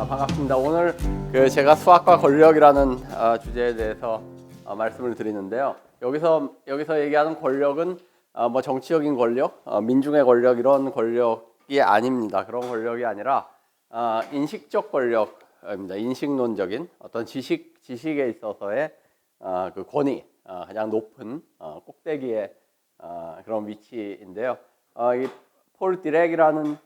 반갑습니다. 오늘 제가 수학과 권력이라는 주제에 대해서 말씀을 드리는데요. 여기서 얘기하는 권력은 뭐 정치적인 권력, 민중의 권력 이런 권력이 아닙니다. 그런 권력이 아니라 인식적 권력입니다. 인식론적인 어떤 지식에 있어서의 그 권위, 가장 높은 꼭대기의 그런 위치인데요. 이 폴 디렉이라는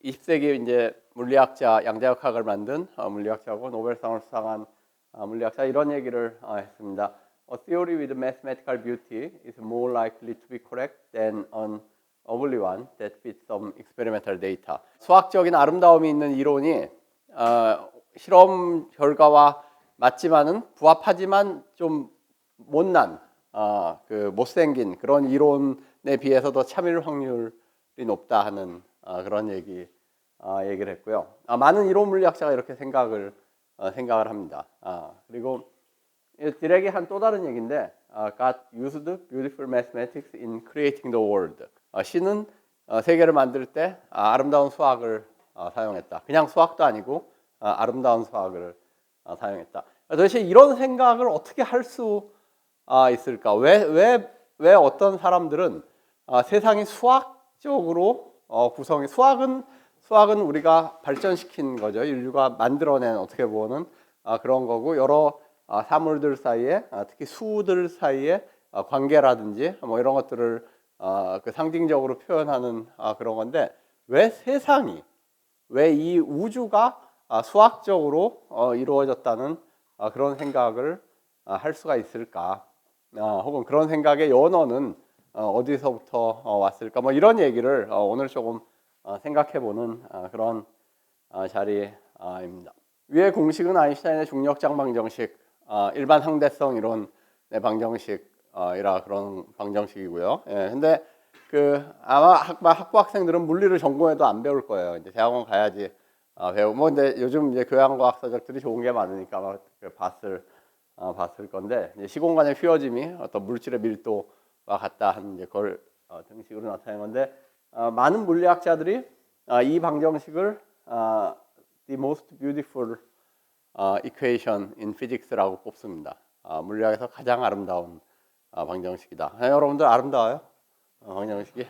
20세기 이제 물리학자, 양자역학을 만든 물리학자고 노벨상을 수상한 물리학자 이런 얘기를 했습니다. A theory with mathematical beauty is more likely to be correct than an ugly one that fits some experimental data. 수학적인 아름다움이 있는 이론이 실험 결과와 맞지만은 부합하지만 좀 못난 그 못생긴 그런 이론에 비해서 더 참일 확률이 높다 하는 그런 얘기를 했고요. 많은 이론 물리학자가 이렇게 생각을 합니다. 그리고 디렉이 한 또 다른 얘기인데, God used beautiful mathematics in creating the world. 신은 세계를 만들 때 아름다운 수학을 사용했다. 그냥 수학도 아니고 아름다운 수학을 사용했다. 도대체 이런 생각을 어떻게 할 수 있을까? 왜 어떤 사람들은 세상이 수학적으로 구성이 수학은 우리가 발전시킨 거죠. 인류가 만들어낸 어떻게 보면 그런 거고 여러 사물들 사이에 특히 수들 사이에 관계라든지 뭐 이런 것들을 그 상징적으로 표현하는 그런 건데 왜 이 우주가 수학적으로 이루어졌다는 그런 생각을 할 수가 있을까? 혹은 그런 생각의 연원은 어디서부터 왔을까? 뭐 이런 얘기를 오늘 조금 생각해보는 그런 자리입니다. 위의 공식은 아인슈타인의 중력장 방정식, 일반 상대성 이론의 방정식이라 그런 방정식이고요. 근데 아마 학부 학생들은 물리를 전공해도 안 배울 거예요. 이제 대학원 가야지 배우고 뭐 근데 요즘 이제 교양과학서적들이 좋은 게 많으니까 아마 봤을 건데 이제 시공간의 휘어짐이 어떤 물질의 밀도와 같다 하는 이제 그걸 등식으로 나타낸 건데 많은 물리학자들이 이 방정식을 the most beautiful equation in physics라고 꼽습니다. 물리학에서 가장 아름다운 방정식이다. 여러분들 아름다워요? 방정식이?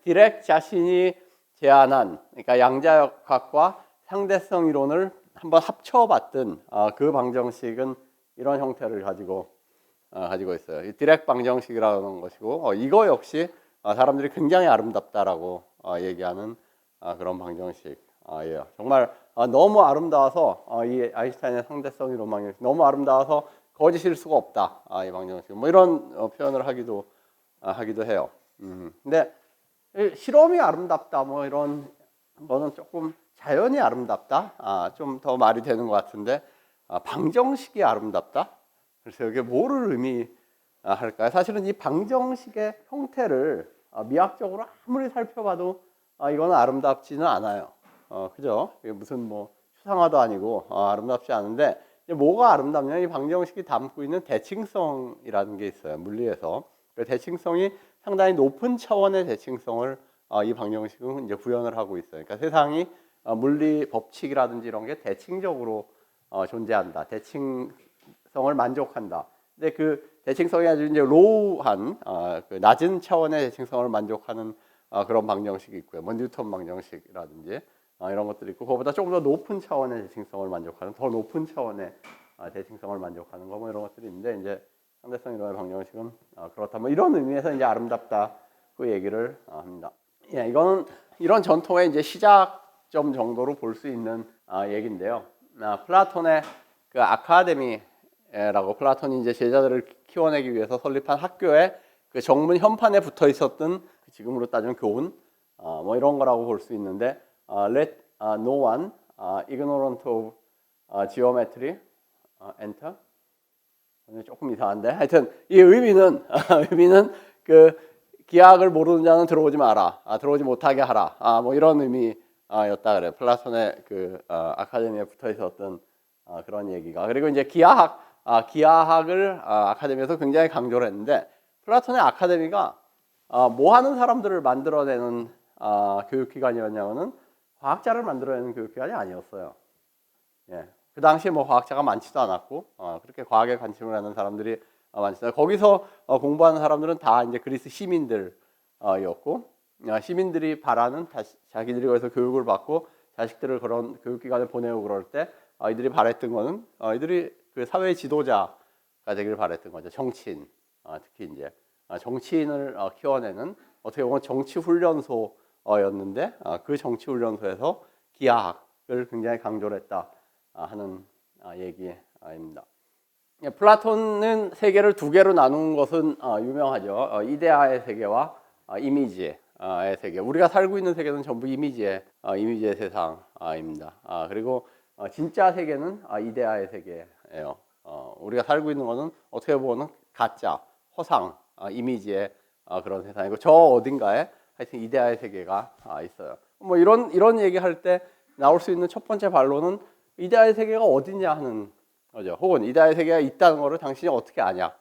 디렉 자신이 제안한 그러니까 양자역학과 상대성 이론을 한번 합쳐봤던 그 방정식은 이런 형태를 가지고 있어요. 이 디렉 방정식이라는 것이고 이거 역시 사람들이 굉장히 아름답다라고 얘기하는 그런 방정식이에요. 정말 너무 아름다워서 이 아인슈타인의 상대성 이론 방정식 너무 아름다워서 거짓일 수가 없다. 이 방정식 뭐 이런 표현을 하기도 해요. 근데 실험이 아름답다 뭐 이런 거는 조금 자연이 아름답다. 좀 더 말이 되는 것 같은데 방정식이 아름답다. 그래서 이게 뭐를 의미할까요? 사실은 이 방정식의 형태를 미학적으로 아무리 살펴봐도 이거는 아름답지는 않아요. 그죠? 이게 무슨 뭐 추상화도 아니고 아름답지 않은데 뭐가 아름답냐? 이 방정식이 담고 있는 대칭성이라는 게 있어요. 물리에서 그 대칭성이 상당히 높은 차원의 대칭성을 이 방정식은 이제 구현을 하고 있어요. 그러니까 세상이 물리 법칙이라든지 이런 게 대칭적으로 존재한다. 대칭성을 만족한다. 근데 그 대칭성이 아주 이제 로우한 그 낮은 차원의 대칭성을 만족하는 그런 방정식이 있고요. 뭐 뉴턴 방정식이라든지 이런 것들이 있고 그거보다 조금 더 높은 차원의 대칭성을 만족하는 더 높은 차원의 대칭성을 만족하는 거 뭐 이런 것들이 있는데 이제 상대성 이론의 방정식은 그렇다. 뭐 이런 의미에서 이제 아름답다고 얘기를 합니다. 예, 이거는 이런 전통의 이제 시작점 정도로 볼 수 있는 얘기인데요. 플라톤의 그 아카데미라고 플라톤이 이제 제자들을 키워내기 위해서 설립한 학교에 그 정문 현판에 붙어 있었던 지금으로 따지면 교훈 뭐 이런 거라고 볼 수 있는데 let no one ignorant of geometry enter. 조금 이상한데 하여튼 이 의미는 그 기하학을 모르는 자는 들어오지 마라. 들어오지 못하게 하라. 뭐 이런 의미였다 그래요. 플라톤의 그 아카데미에 붙어 있었던 그런 얘기가. 그리고 이제 기하학을 아카데미에서 굉장히 강조를 했는데 플라톤의 아카데미가 뭐 하는 사람들을 만들어내는 교육기관이었냐면은 과학자를 만들어내는 교육기관이 아니었어요. 예. 그 당시에 뭐 과학자가 많지도 않았고 그렇게 과학에 관심을 갖는 사람들이 많지도 않았고 거기서 공부하는 사람들은 다 이제 그리스 시민들이었고 시민들이 바라는 자기들이 거기서 교육을 받고 자식들을 그런 교육기관에 보내고 그럴 때 이들이 바랬던 거는 이들이 그 사회 지도자가 되길 바랬던 거죠. 정치인 특히 이제 정치인을 키워내는 어떻게 보면 정치훈련소였는데 그 정치훈련소에서 기하학을 굉장히 강조를 했다 하는 얘기입니다. 플라톤은 세계를 두 개로 나눈 것은 유명하죠. 이데아의 세계와 이미지의 세계. 우리가 살고 있는 세계는 전부 이미지의 세상입니다. 그리고 진짜 세계는 이데아의 세계예요. 우리가 살고 있는 것은 어떻게 보면 가짜, 허상, 이미지의 그런 세상이고 저 어딘가에 하여튼 이데아의 세계가 있어요. 뭐 이런 얘기할 때 나올 수 있는 첫 번째 반론은 이데아의 세계가 어디냐 하는 거죠. 혹은 이데아의 세계가 있다는 것을 당신이 어떻게 아냐?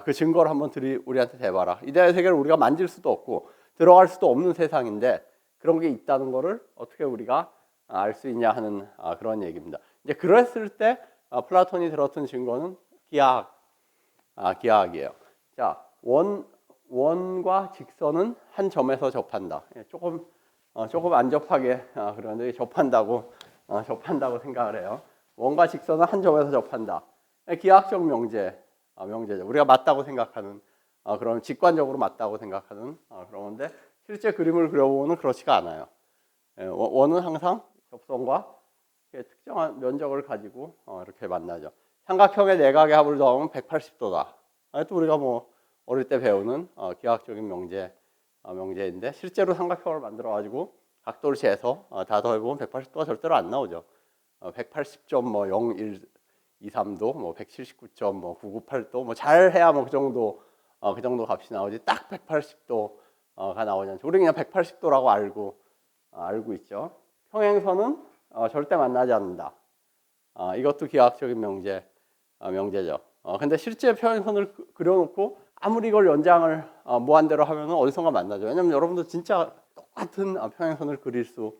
그 증거를 한번 우리한테 대봐라. 이데아의 세계를 우리가 만질 수도 없고 들어갈 수도 없는 세상인데 그런 게 있다는 것을 어떻게 우리가 알 수 있냐 하는 그런 얘기입니다. 이제 그랬을 때 플라톤이 들었던 증거는 기하학이에요. 자, 원과 직선은 한 점에서 접한다. 조금 안 접하게 그런데 접한다고 생각을 해요. 원과 직선은 한 점에서 접한다. 기하학적 명제죠. 우리가 맞다고 생각하는 그런 직관적으로 맞다고 생각하는 그런 건데 실제 그림을 그려보면 그렇지가 않아요. 원은 항상 접선과 특정한 면적을 가지고 이렇게 만나죠. 삼각형의 내각의 합을 더하면 180도다. 또 우리가 뭐 어릴 때 배우는 기하학적인 명제인데 실제로 삼각형을 만들어 가지고 각도를 재서 다 더해보면 180도가 절대로 안 나오죠. 180.0123도, 뭐 179.998도, 뭐 잘해야 뭐 그 정도 값이 나오지 딱 180도가 나오지 않죠. 우리는 그냥 180도라고 알고 있죠. 평행선은 절대 만나지 않는다. 이것도 기하학적인 명제죠. 근데 실제 평행선을 그려놓고 아무리 이걸 연장을 무한대로 하면 어디선가 만나죠. 왜냐면 여러분도 진짜 똑같은 평행선을 그릴 수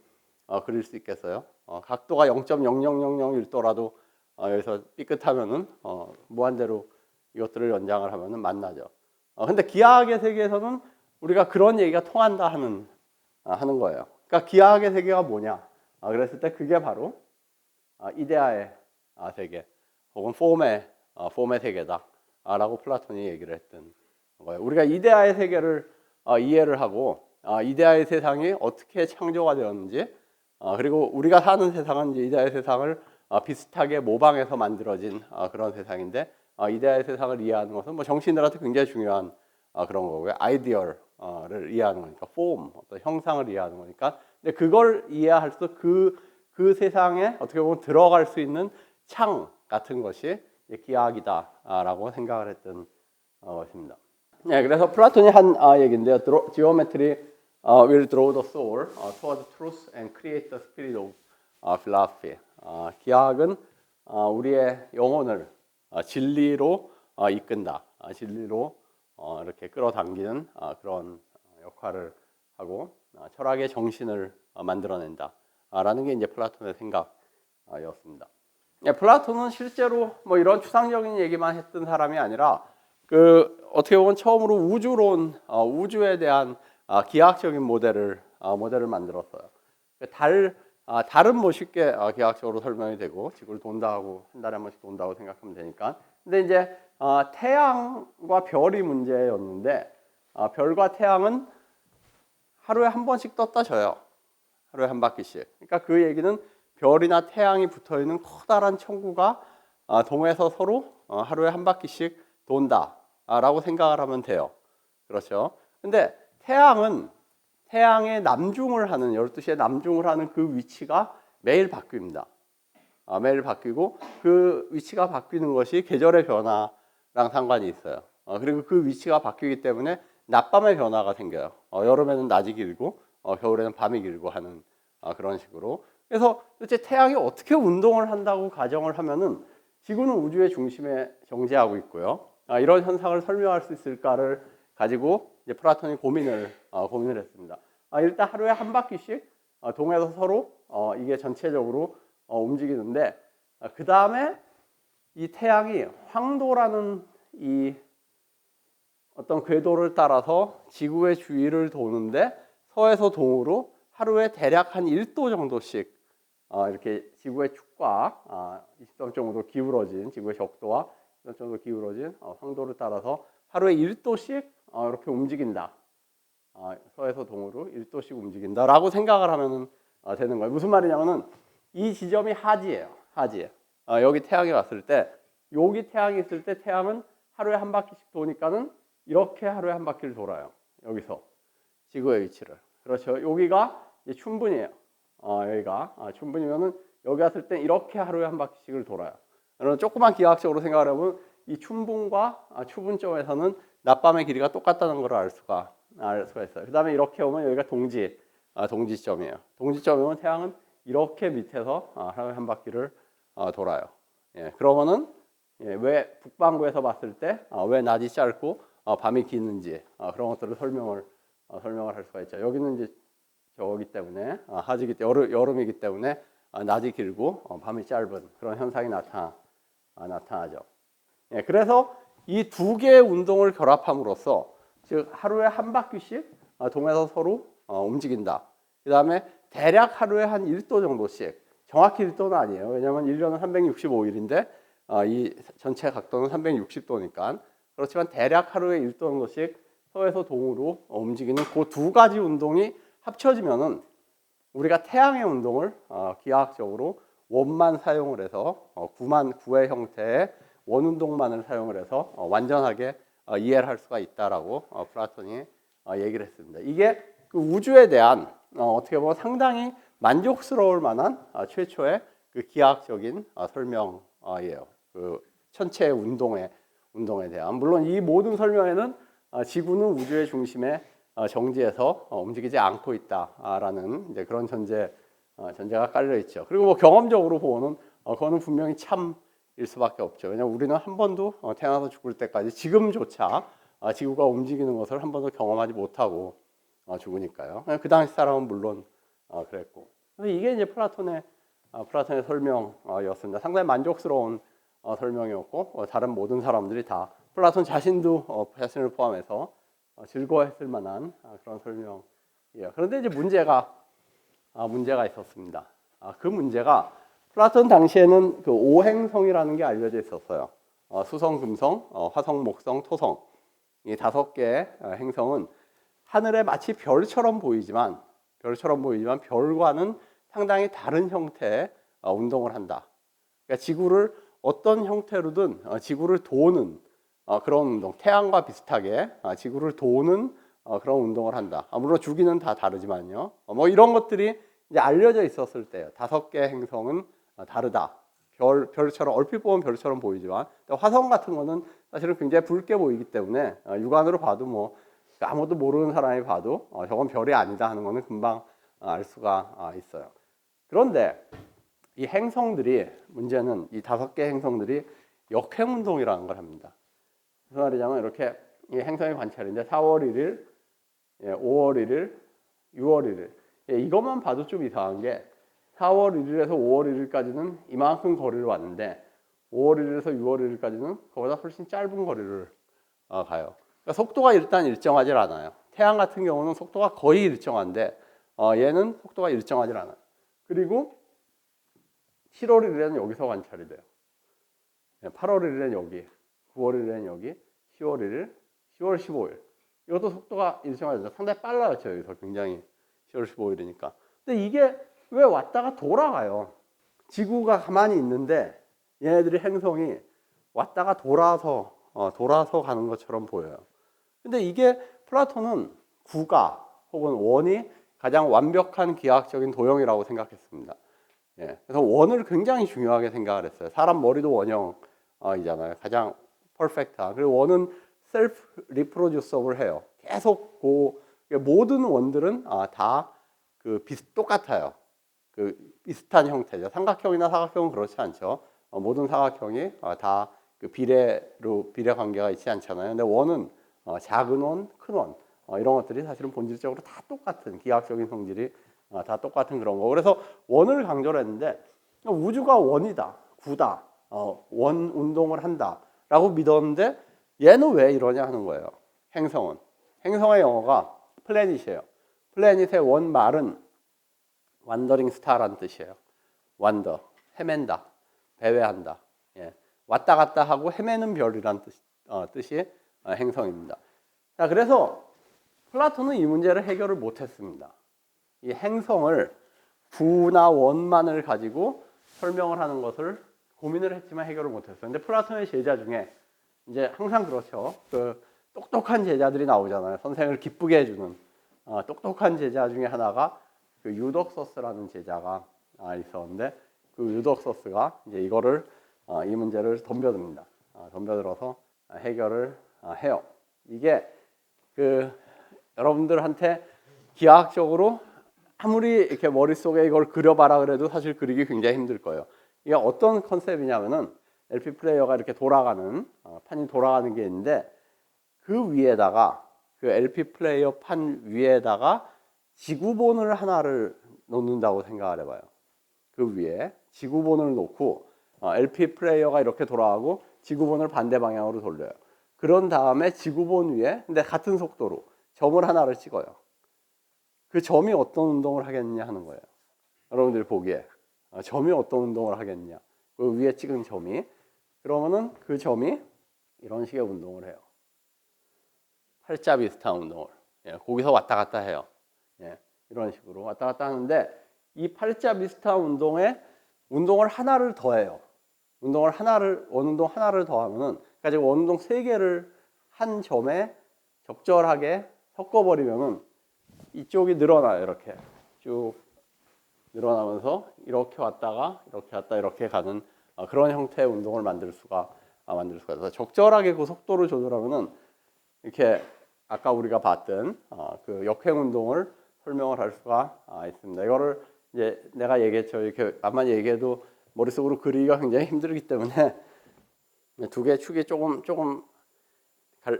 있겠어요. 각도가 0.00001도라도 여기서 삐끗하면은 무한대로 이것들을 연장을 하면은 만나죠. 근데 기하학의 세계에서는 우리가 그런 얘기가 통한다 하는 거예요. 그러니까 기하학의 세계가 뭐냐? 그랬을 때 그게 바로 이데아의 세계 혹은 폼의 세계다라고 플라톤이 얘기를 했던 거예요. 우리가 이데아의 세계를 이해를 하고 이데아의 세상이 어떻게 창조가 되었는지 그리고 우리가 사는 세상은 이제 이데아의 세상을 비슷하게 모방해서 만들어진 그런 세상인데 이데아의 세상을 이해하는 것은 뭐 정치인들한테 굉장히 중요한 그런 거고요. 아이디어를 이해하는 거니까 폼, 어떤 형상을 이해하는 거니까. 근데 그걸 이해할 수 그 세상에 어떻게 보면 들어갈 수 있는 창 같은 것이 기하학이다라고 생각을 했던 것입니다. 네, 그래서 플라톤이 한 얘기인데요. Geometry will draw the soul toward truth and create the spirit of philosophy. 기하학은 우리의 영혼을 진리로 이끈다. 진리로 이렇게 끌어당기는 그런 역할을 하고 철학의 정신을 만들어낸다. 라는 게 이제 플라톤의 생각이었습니다. 플라톤은 실제로 뭐 이런 추상적인 얘기만 했던 사람이 아니라 그 어떻게 보면 처음으로 우주에 대한 기하학적인 모델을 만들었어요. 달은 뭐 쉽게 기하학적으로 설명이 되고 지구를 돈다 하고 한 달에 한 번씩 돈다고 생각하면 되니까. 근데 이제 태양과 별이 문제였는데 별과 태양은 하루에 한 번씩 떴다 져요. 하루에 한 바퀴씩. 그러니까 그 얘기는 별이나 태양이 붙어 있는 커다란 천구가 동에서 서로 하루에 한 바퀴씩 돈다라고 생각을 하면 돼요. 그렇죠? 근데 태양의 남중을 하는 12시에 남중을 하는 그 위치가 매일 바뀝니다. 매일 바뀌고 그 위치가 바뀌는 것이 계절의 변화랑 상관이 있어요. 그리고 그 위치가 바뀌기 때문에 낮밤의 변화가 생겨요. 여름에는 낮이 길고 겨울에는 밤이 길고 하는 그런 식으로. 그래서 도대체 태양이 어떻게 운동을 한다고 가정을 하면은 지구는 우주의 중심에 정지하고 있고요. 이런 현상을 설명할 수 있을까를 가지고 이제 플라톤이 고민을 했습니다. 일단 하루에 한 바퀴씩 동에서 서로 이게 전체적으로 움직이는데 그 다음에 이 태양이 황도라는 이 어떤 궤도를 따라서 지구의 주위를 도는데 서에서 동으로 하루에 대략 한 1도 정도씩 이렇게 지구의 축과 20도 정도 기울어진 지구의 적도와 20도 정도 기울어진 황도를 따라서 하루에 1도씩 이렇게 움직인다. 서에서 동으로 1도씩 움직인다라고 생각을 하면 되는 거예요. 무슨 말이냐면은 이 지점이 하지예요. 하지. 여기 태양이 왔을 때 여기 태양이 있을 때 태양은 하루에 한 바퀴씩 도니까는 이렇게 하루에 한 바퀴를 돌아요. 여기서 지구의 위치를. 그렇죠. 여기가 이제 춘분이에요. 여기가 춘분이면은 여기 왔을 때 이렇게 하루에 한 바퀴씩을 돌아요. 여러분 조그만 기하학적으로 생각을 해보면 이 춘분과 추분점에서는 낮밤의 길이가 똑같다는 걸 알 수가 있어요. 그 다음에 이렇게 오면 여기가 동지점이에요. 동지점이면 태양은 이렇게 밑에서 하루에 한 바퀴를 돌아요. 예, 그러면은 왜 북반구에서 봤을 때 왜 낮이 짧고 밤이 기는지 그런 것들을 설명을 할 수가 있죠. 여기는 이제 저기 때문에 하지기 여름이기 때문에 낮이 길고 밤이 짧은 그런 현상이 나타나죠. 예, 그래서 이 두 개의 운동을 결합함으로써 즉 하루에 한 바퀴씩 동에서 서로 움직인다. 그 다음에 대략 하루에 한 1도 정도씩 정확히 1도는 아니에요. 왜냐하면 1년은 365일인데 이 전체 각도는 360도니까 그렇지만 대략 하루에 1도 정도씩 서에서 동으로 움직이는 그 두 가지 운동이 합쳐지면은 우리가 태양의 운동을 기하학적으로 원만 사용을 해서 구의 형태의 원운동만을 사용을 해서 완전하게 이해를 할 수가 있다라고 플라톤이 얘기를 했습니다. 이게 그 우주에 대한 어떻게 보면 상당히 만족스러울 만한 최초의 그 기하학적인 설명이에요. 그 천체 운동에 대한 물론 이 모든 설명에는 지구는 우주의 중심에 정지해서 움직이지 않고 있다라는 이제 그런 전제가 깔려 있죠. 그리고 뭐 경험적으로 보면 그거는 분명히 참일 수밖에 없죠. 왜냐하면 우리는 한 번도 태어나서 죽을 때까지 지금조차 지구가 움직이는 것을 한 번도 경험하지 못하고 죽으니까요. 그 당시 사람은 물론 그랬고. 이게 이제 플라톤의 설명이었습니다. 상당히 만족스러운 설명이었고 다른 모든 사람들이 다 플라톤 자신도 자신을 포함해서 즐거워했을 만한 그런 설명이에요. 그런데 이제 문제가 있었습니다. 그 문제가 플라톤 당시에는 그 오행성이라는 게 알려져 있었어요. 수성, 금성, 화성, 목성, 토성 이 5개의 행성은 하늘에 마치 별처럼 보이지만 별과는 상당히 다른 형태의 운동을 한다. 그러니까 지구를 어떤 형태로든 지구를 도는 그런 운동, 태양과 비슷하게 지구를 도는 그런 운동을 한다. 물론 주기는 다 다르지만요. 뭐 이런 것들이 이제 알려져 있었을 때요. 5개 행성은 다르다. 별처럼 얼핏 보면 별처럼 보이지만 화성 같은 거는 사실은 굉장히 붉게 보이기 때문에 육안으로 봐도 뭐 아무도 모르는 사람이 봐도 저건 별이 아니다 하는 거는 금방 알 수가 있어요. 그런데 이 행성들이 문제는 이 5개 행성들이 역행운동이라는 걸 합니다. 무슨 말이냐면 이렇게 이 행성의 관찰인데 4월 1일, 5월 1일, 6월 1일 이것만 봐도 좀 이상한 게 4월 1일에서 5월 1일까지는 이만큼 거리를 왔는데 5월 1일에서 6월 1일까지는 그보다 훨씬 짧은 거리를 가요. 그러니까 속도가 일단 일정하지 않아요. 태양 같은 경우는 속도가 거의 일정한데 얘는 속도가 일정하지 않아요. 그리고 7월 1일에는 여기서 관찰이 돼요. 8월 1일에는 여기, 9월 1일에는 여기, 10월 1일, 10월 15일. 이것도 속도가 일정하죠. 상당히 빨라요. 여기서 굉장히 10월 15일이니까. 근데 이게 왜 왔다가 돌아가요? 지구가 가만히 있는데 얘네들이 행성이 왔다가 돌아서 가는 것처럼 보여요. 근데 이게 플라톤은 구가 혹은 원이 가장 완벽한 기하학적인 도형이라고 생각했습니다. 예, 그래서 원을 굉장히 중요하게 생각을 했어요. 사람 머리도 원형이잖아요. 가장 퍼펙트한. 그리고 원은 셀프 리프로듀서블 해요. 계속 모든 원들은 다 똑같아요. 그 비슷한 형태죠. 삼각형이나 사각형은 그렇지 않죠. 모든 사각형이 다 그 비례 관계가 있지 않잖아요. 근데 원은 작은 원, 큰 원 이런 것들이 사실은 본질적으로 다 똑같은 기하학적인 성질이 다 똑같은 그런 거. 그래서 원을 강조를 했는데 우주가 원이다, 구다, 원 운동을 한다라고 믿었는데 얘는 왜 이러냐 하는 거예요. 행성의 영어가 플래닛이에요. 플래닛의 원말은 완더링 스타라는 뜻이에요. 완더, 헤맨다, 배회한다. 예. 왔다 갔다 하고 헤매는 별이라는 뜻이 행성입니다. 자, 그래서 플라톤은 이 문제를 해결을 못했습니다. 이 행성을 구나 원만을 가지고 설명을 하는 것을 고민을 했지만 해결을 못했어요. 근데 플라톤의 제자 중에 이제 항상 그렇죠. 그 똑똑한 제자들이 나오잖아요. 선생을 기쁘게 해주는 똑똑한 제자 중에 하나가 그 유독서스라는 제자가 있었는데 그 유독서스가 이제 이거를 이 문제를 덤벼듭니다. 덤벼들어서 해결을 해요. 이게 그 여러분들한테 기하학적으로 아무리 이렇게 머릿속에 이걸 그려봐라 그래도 사실 그리기 굉장히 힘들 거예요. 이게 어떤 컨셉이냐면은 LP 플레이어가 이렇게 돌아가는 판이 돌아가는 게 있는데 그 위에다가 그 LP 플레이어 판 위에다가 지구본을 하나를 놓는다고 생각을 해봐요. 그 위에 지구본을 놓고 LP 플레이어가 이렇게 돌아가고 지구본을 반대 방향으로 돌려요. 그런 다음에 지구본 위에 근데 같은 속도로 점을 하나를 찍어요. 그 점이 어떤 운동을 하겠느냐 하는 거예요. 여러분들이 보기에 점이 어떤 운동을 하겠느냐. 그 위에 찍은 점이 그러면은 그 점이 이런 식의 운동을 해요. 팔자 비슷한 운동을 거기서 왔다 갔다 해요. 이런 식으로 왔다 갔다 하는데 이 팔자 비슷한 운동을 하나를 더해요. 원운동 하나를 더하면은 그러니까 지금 원운동 3개를 한 점에 적절하게 섞어버리면은 이쪽이 늘어나요. 이렇게 쭉 늘어나면서 이렇게 왔다가 이렇게 가는 그런 형태의 운동을 만들 수가 있어요. 적절하게 그 속도를 조절하면은 이렇게 아까 우리가 봤던 그 역행 운동을 설명을 할 수가 있습니다. 이거를 이제 내가 얘기했죠. 이렇게 만만 얘기해도 머릿속으로 그리기가 굉장히 힘들기 때문에 두 개의 축이 조금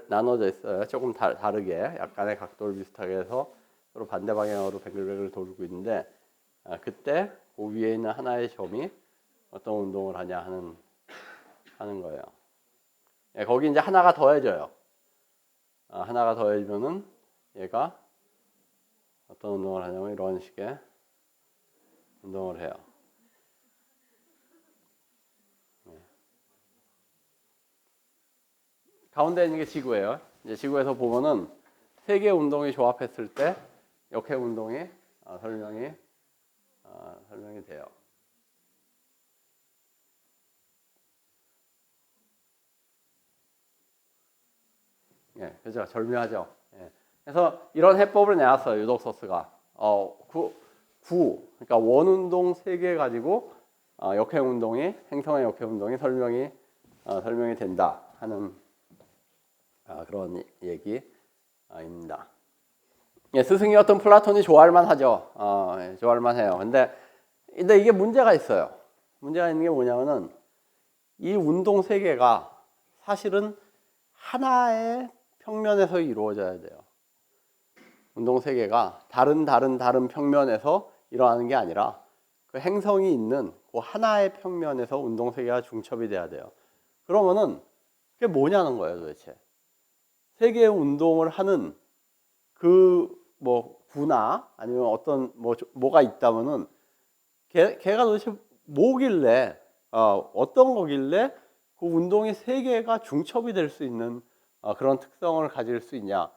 나눠져 있어요. 조금 다르게 약간의 각도를 비슷하게 해서 서로 반대 방향으로 뱅글뱅글 돌고 있는데 그때 그 위에 있는 하나의 점이 어떤 운동을 하냐 하는 거예요. 거기 이제 하나가 더해져요. 하나가 더해지면은 얘가 어떤 운동을 하냐면 이런 식의 운동을 해요. 가운데 있는 게 지구예요. 이제 지구에서 보면은 3개의 운동이 조합했을 때 역행 운동이 설명이 돼요. 그죠? 절묘하죠. 그래서 이런 해법을 내놨어요. 유독서스가. 그러니까 원운동 3개 가지고 역행 운동이 행성의 역행 운동이 설명이 된다 하는 그런 얘기입니다. 스승이었던 플라톤이 좋아할만 하죠. 좋아할만 해요. 근데 이게 문제가 있어요. 문제가 있는 게 뭐냐면은 이 운동 3개가 사실은 하나의 평면에서 이루어져야 돼요. 운동 3개가 다른 평면에서 일어나는 게 아니라 그 행성이 있는 그 하나의 평면에서 운동 3개가 중첩이 돼야 돼요. 그러면은 그게 뭐냐는 거예요, 도대체. 3개의 운동을 하는 그 구나 아니면 어떤 뭐가 있다면은 걔가 도대체 뭐길래 어떤 거길래 그 운동이 3개가 중첩이 될 수 있는 그런 특성을 가질 수 있냐?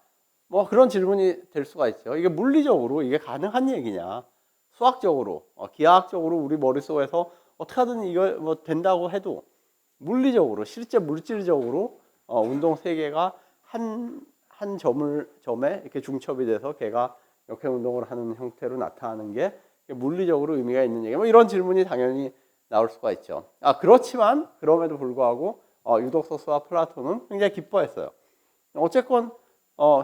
그런 질문이 될 수가 있죠. 이게 물리적으로 이게 가능한 얘기냐? 수학적으로, 기하학적으로 우리 머릿속에서 어떻게 하든 이거 된다고 해도 물리적으로, 실제 물질적으로 운동 3개가 한 점에 이렇게 중첩이 돼서 걔가 역행 운동을 하는 형태로 나타나는 게 물리적으로 의미가 있는 얘기. 이런 질문이 당연히 나올 수가 있죠. 그렇지만 그럼에도 불구하고 유독서스와 플라톤은 굉장히 기뻐했어요. 어쨌건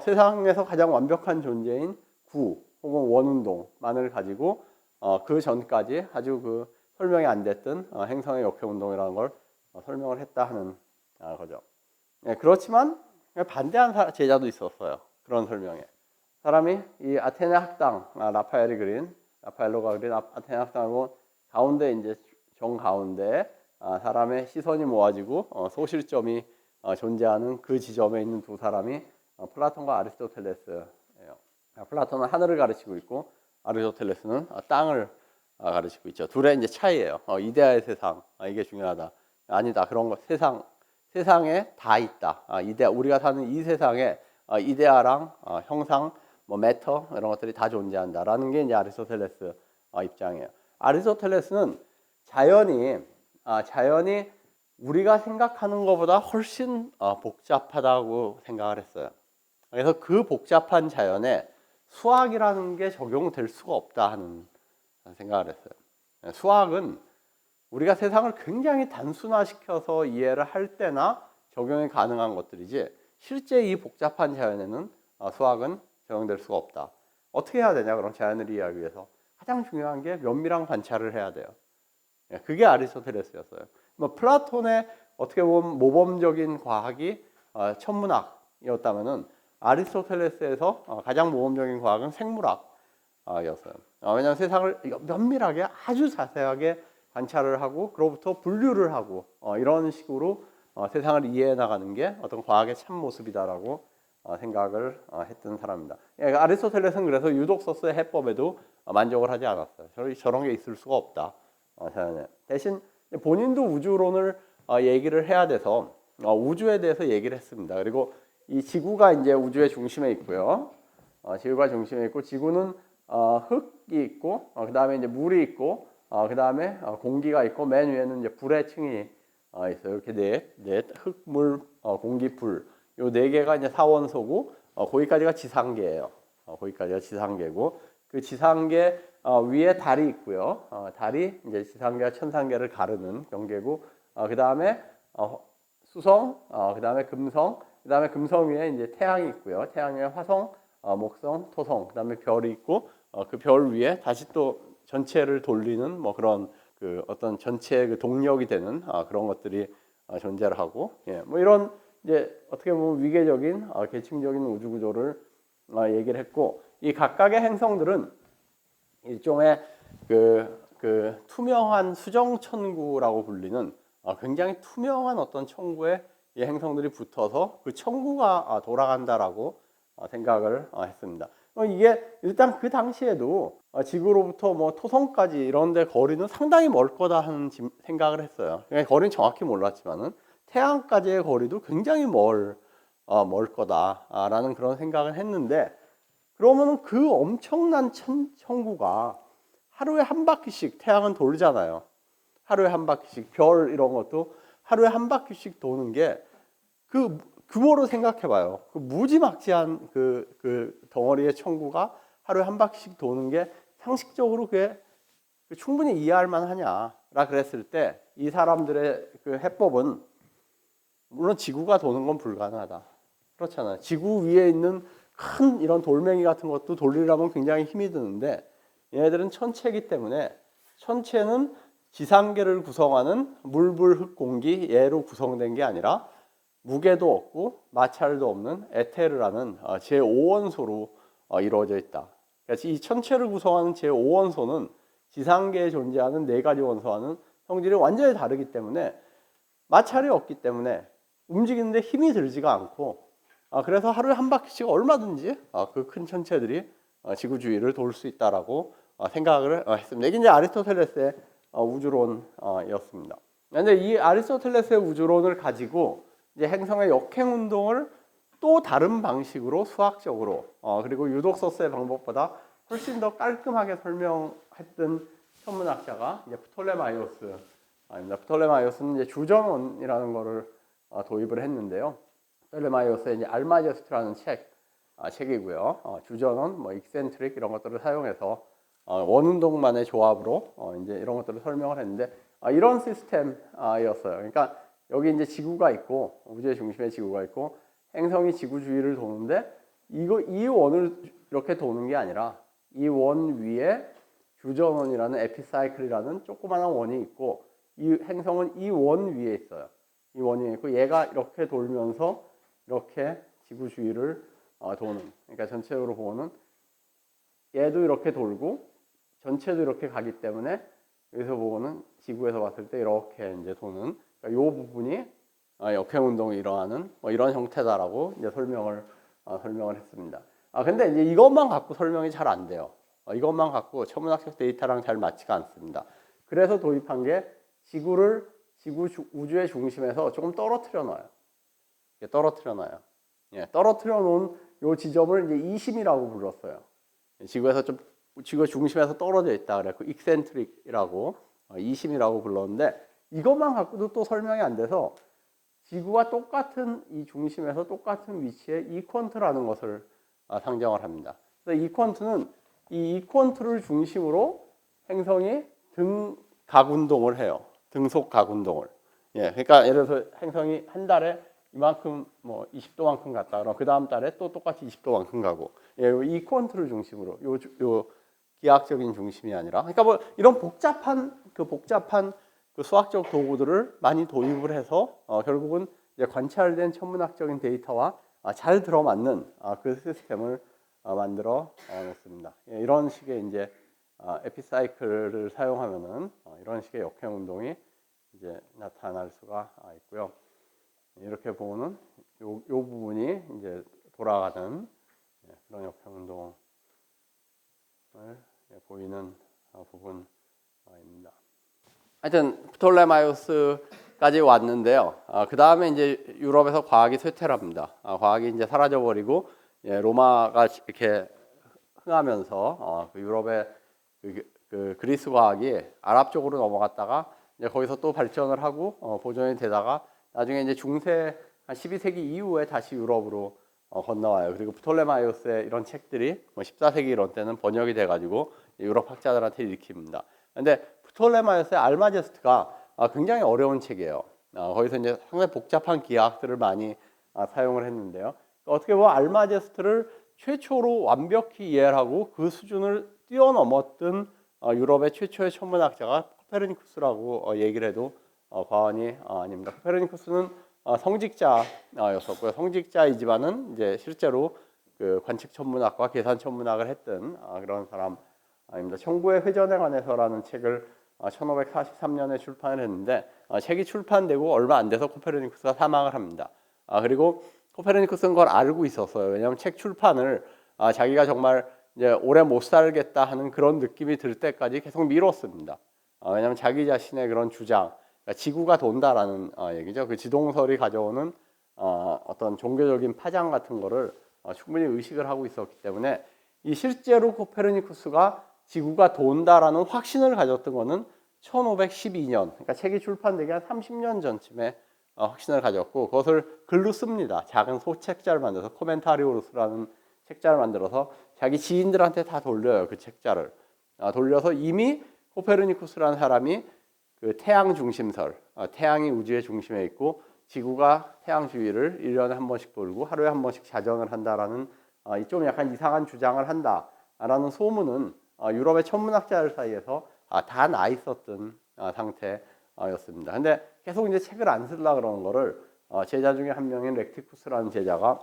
세상에서 가장 완벽한 존재인 구 혹은 원운동만을 가지고 그 전까지 아주 그 설명이 안 됐던 행성의 역행 운동이라는 걸 설명을 했다 하는 거죠. 그렇지만 반대한 제자도 있었어요. 그런 설명에. 사람이 이 아테네 학당 라파엘이 그린 라파엘로가 그린 아테네 학당을 가운데 이제 정가운데 사람의 시선이 모아지고 소실점이 존재하는 그 지점에 있는 두 사람이 플라톤과 아리스토텔레스예요. 플라톤은 하늘을 가르치고 있고 아리스토텔레스는 땅을 가르치고 있죠. 둘의 이제 차이예요. 이데아의 세상 이게 중요하다. 아니다 그런 거 세상에 다 있다. 이데아 우리가 사는 이 세상에 이데아랑 형상 뭐 매터 이런 것들이 다 존재한다라는 게 이제 아리스토텔레스 입장이에요. 아리스토텔레스는 자연이 우리가 생각하는 것보다 훨씬 복잡하다고 생각을 했어요. 그래서 그 복잡한 자연에 수학이라는 게 적용될 수가 없다 하는 생각을 했어요. 수학은 우리가 세상을 굉장히 단순화시켜서 이해를 할 때나 적용이 가능한 것들이지 실제 이 복잡한 자연에는 수학은 적용될 수가 없다. 어떻게 해야 되냐 그럼 자연을 이해하기 위해서 가장 중요한 게 면밀한 관찰을 해야 돼요. 그게 아리스토텔레스였어요. 뭐 플라톤의 어떻게 보면 모범적인 과학이 천문학이었다면은 아리스토텔레스에서 가장 모범적인 과학은 생물학이었어요. 왜냐하면 세상을 면밀하게 아주 자세하게 관찰을 하고 그로부터 분류를 하고 이런 식으로 세상을 이해해 나가는 게 어떤 과학의 참 모습이다라고 생각을 했던 사람입니다. 아리스토텔레스는 그래서 유독서스의 해법에도 만족을 하지 않았어요. 저런 게 있을 수가 없다. 대신 본인도 우주론을 얘기를 해야 돼서 우주에 대해서 얘기를 했습니다. 그리고 이 지구가 이제 우주의 중심에 있고요. 지구가 중심에 있고 지구는 흙이 있고 그 다음에 이제 물이 있고 그 다음에 공기가 있고 맨 위에는 이제 불의 층이 있어요. 이렇게 넷 흙, 물, 공기, 불. 요 네 개가 이제 사원소고 거기까지가 지상계예요. 거기까지가 지상계고 그 지상계 위에 달이 있고요. 달이 이제 지상계와 천상계를 가르는 경계고 그 다음에 수성, 그 다음에 금성, 그 다음에 금성 위에 이제 태양이 있고요. 태양 위에 화성, 목성, 토성, 그 다음에 별이 있고 그 별 위에 다시 또 전체를 돌리는 뭐 그런 그 어떤 전체의 그 동력이 되는 그런 것들이 존재를 하고 뭐 이런 이제 어떻게 보면 위계적인 계층적인 우주 구조를 얘기를 했고 이 각각의 행성들은 일종의 그 투명한 수정 천구라고 불리는 굉장히 투명한 어떤 천구에 이 행성들이 붙어서 그 천구가 돌아간다라고 생각을 했습니다. 이게 일단 그 당시에도 지구로부터 뭐 토성까지 이런데 거리는 상당히 멀 거다 하는 생각을 했어요. 거리는 정확히 몰랐지만은 태양까지의 거리도 굉장히 멀 거다라는 그런 생각을 했는데 그러면은 그 엄청난 천구가 하루에 한 바퀴씩 태양은 돌잖아요. 하루에 한 바퀴씩 별 이런 것도 하루에 한 바퀴씩 도는 게 그 규모로 생각해봐요. 그 무지막지한 그 덩어리의 천구가 하루에 한 바퀴씩 도는 게 상식적으로 그게 충분히 이해할 만하냐라 그랬을 때 이 사람들의 그 해법은 물론 지구가 도는 건 불가능하다. 그렇잖아요. 지구 위에 있는 큰 이런 돌멩이 같은 것도 돌리려면 굉장히 힘이 드는데 얘네들은 천체이기 때문에 천체는 지상계를 구성하는 물, 불, 흙, 공기 얘로 구성된 게 아니라 무게도 없고 마찰도 없는 에테르라는 제5원소로 이루어져 있다. 그래서 이 천체를 구성하는 제5원소는 지상계에 존재하는 네 가지 원소와는 성질이 완전히 다르기 때문에 마찰이 없기 때문에 움직이는데 힘이 들지가 않고 그래서 하루에 한 바퀴씩 얼마든지 그 큰 천체들이 지구 주위를 돌 수 있다라고 생각을 했습니다. 이게 이제 아리스토텔레스의 우주론이었습니다. 그런데 이 아리스토텔레스의 우주론을 가지고 이제 행성의 역행 운동을 또 다른 방식으로 수학적으로 그리고 유독서스의 방법보다 훨씬 더 깔끔하게 설명했던 천문학자가 이제 프톨레마이오스입니다. 프톨레마이오스는 이제 주전원이라는 거를 도입을 했는데요. 프톨레마이오스의 이제 알마제스트라는 책이고요. 주전원, 뭐 익센트릭 이런 것들을 사용해서 원운동만의 조합으로 이제 이런 것들을 설명을 했는데 이런 시스템이었어요. 그러니까 여기 이제 지구가 있고 우주의 중심에 지구가 있고 행성이 지구 주위를 도는데 이 원을 이렇게 도는 게 아니라 이 원 위에 주전원이라는 에피사이클이라는 조그마한 원이 있고 이 행성은 이 원 위에 있어요. 이 원이 있고 얘가 이렇게 돌면서 이렇게 지구 주위를 도는 그러니까 전체적으로 보면 얘도 이렇게 돌고 전체도 이렇게 가기 때문에 여기서 보고는 지구에서 봤을 때 이렇게 이제 도는 그러니까 이 부분이 역행 운동이 일어나는 뭐 이런 형태다라고 이제 설명을 했습니다. 근데 이제 이것만 갖고 설명이 잘 안 돼요. 이것만 갖고 천문학적 데이터랑 잘 맞지가 않습니다. 그래서 도입한 게 지구 우주의 중심에서 조금 떨어뜨려 놔요. 떨어뜨려 놔요. 예, 떨어뜨려 놓은 요 지점을 이제 이심이라고 불렀어요. 지구에서 좀 지구 중심에서 떨어져 있다 그래. 그 익센트릭이라고 이심이라고 불렀는데 이것만 갖고도 또 설명이 안 돼서 지구와 똑같은 이 중심에서 똑같은 위치에 이퀀트라는 것을 상정을 합니다. 그래서 이퀀트는 이 이퀀트를 중심으로 행성이 등각 운동을 해요. 등속 각 운동을. 예, 그러니까 예를 들어서 행성이 한 달에 이만큼 뭐 20도만큼 갔다 그러면 그 다음 달에 또 똑같이 20도만큼 가고 예, 이퀀트를 중심으로 요 기하학적인 중심이 아니라 그러니까 뭐 이런 복잡한 그 수학적 도구들을 많이 도입을 해서 결국은 이제 관찰된 천문학적인 데이터와 잘 들어맞는 그 시스템을 만들어 냈습니다. 예, 이런 식의 이제 에피사이클을 사용하면은 이런 식의 역행 운동이 이제 나타날 수가 있고요. 이렇게 보면은 요 부분이 이제 돌아가는 그런 역행 운동을 보이는 부분입니다. 하여튼 프톨레마이오스까지 왔는데요. 그 다음에 이제 유럽에서 과학이 쇠퇴를 합니다. 과학이 이제 사라져버리고 로마가 이렇게 흥하면서 그 유럽의 그 그리스 과학이 아랍 쪽으로 넘어갔다가 이제 거기서 또 발전을 하고 보존이 되다가 나중에 이제 중세 한 12세기 이후에 다시 유럽으로 건너와요. 그리고 프톨레마이오스의 이런 책들이 뭐 14세기 이런 때는 번역이 돼가지고 유럽 학자들한테 읽힙니다. 근데 프톨레마이오스의 알마제스트가 굉장히 어려운 책이에요. 거기서 이제 상당히 복잡한 기하학들을 많이 사용을 했는데요. 어떻게 보면 알마제스트를 최초로 완벽히 이해를 하고 그 수준을 뛰어넘었던 유럽의 최초의 천문학자가 코페르니쿠스라고 얘기를 해도 과언이 아닙니다. 코페르니쿠스는 성직자였었고요. 성직자이지만은 이제 실제로 그 관측 천문학과 계산 천문학을 했던 그런 사람입니다. 천구의 회전에 관해서라는 책을 1543년에 출판을 했는데 책이 출판되고 얼마 안 돼서 코페르니쿠스가 사망을 합니다. 그리고 코페르니쿠스는 그걸 알고 있었어요. 왜냐하면 책 출판을 자기가 정말 이제 오래 못 살겠다 하는 그런 느낌이 들 때까지 계속 미뤘습니다. 왜냐하면 자기 자신의 그런 주장, 그러니까 지구가 돈다라는 얘기죠. 그 지동설이 가져오는 어떤 종교적인 파장 같은 거를 충분히 의식을 하고 있었기 때문에 이 실제로 코페르니쿠스가 지구가 돈다라는 확신을 가졌던 거는 1512년, 그러니까 책이 출판되기 한 30년 전쯤에 확신을 가졌고 그것을 글로 씁니다. 작은 소책자를 만들어서 코멘타리오루스라는 책자를 만들어서 자기 지인들한테 다 돌려요. 그 책자를 돌려서 이미 코페르니쿠스라는 사람이 그 태양 중심설, 태양이 우주의 중심에 있고 지구가 태양 주위를 1년에 한 번씩 돌고 하루에 한 번씩 자전을 한다라는 좀 약간 이상한 주장을 한다라는 소문은 유럽의 천문학자들 사이에서 다 나 있었던 상태였습니다. 근데 계속 이제 책을 안 쓰려고 그러는 거를 제자 중에 한 명인 렉티쿠스라는 제자가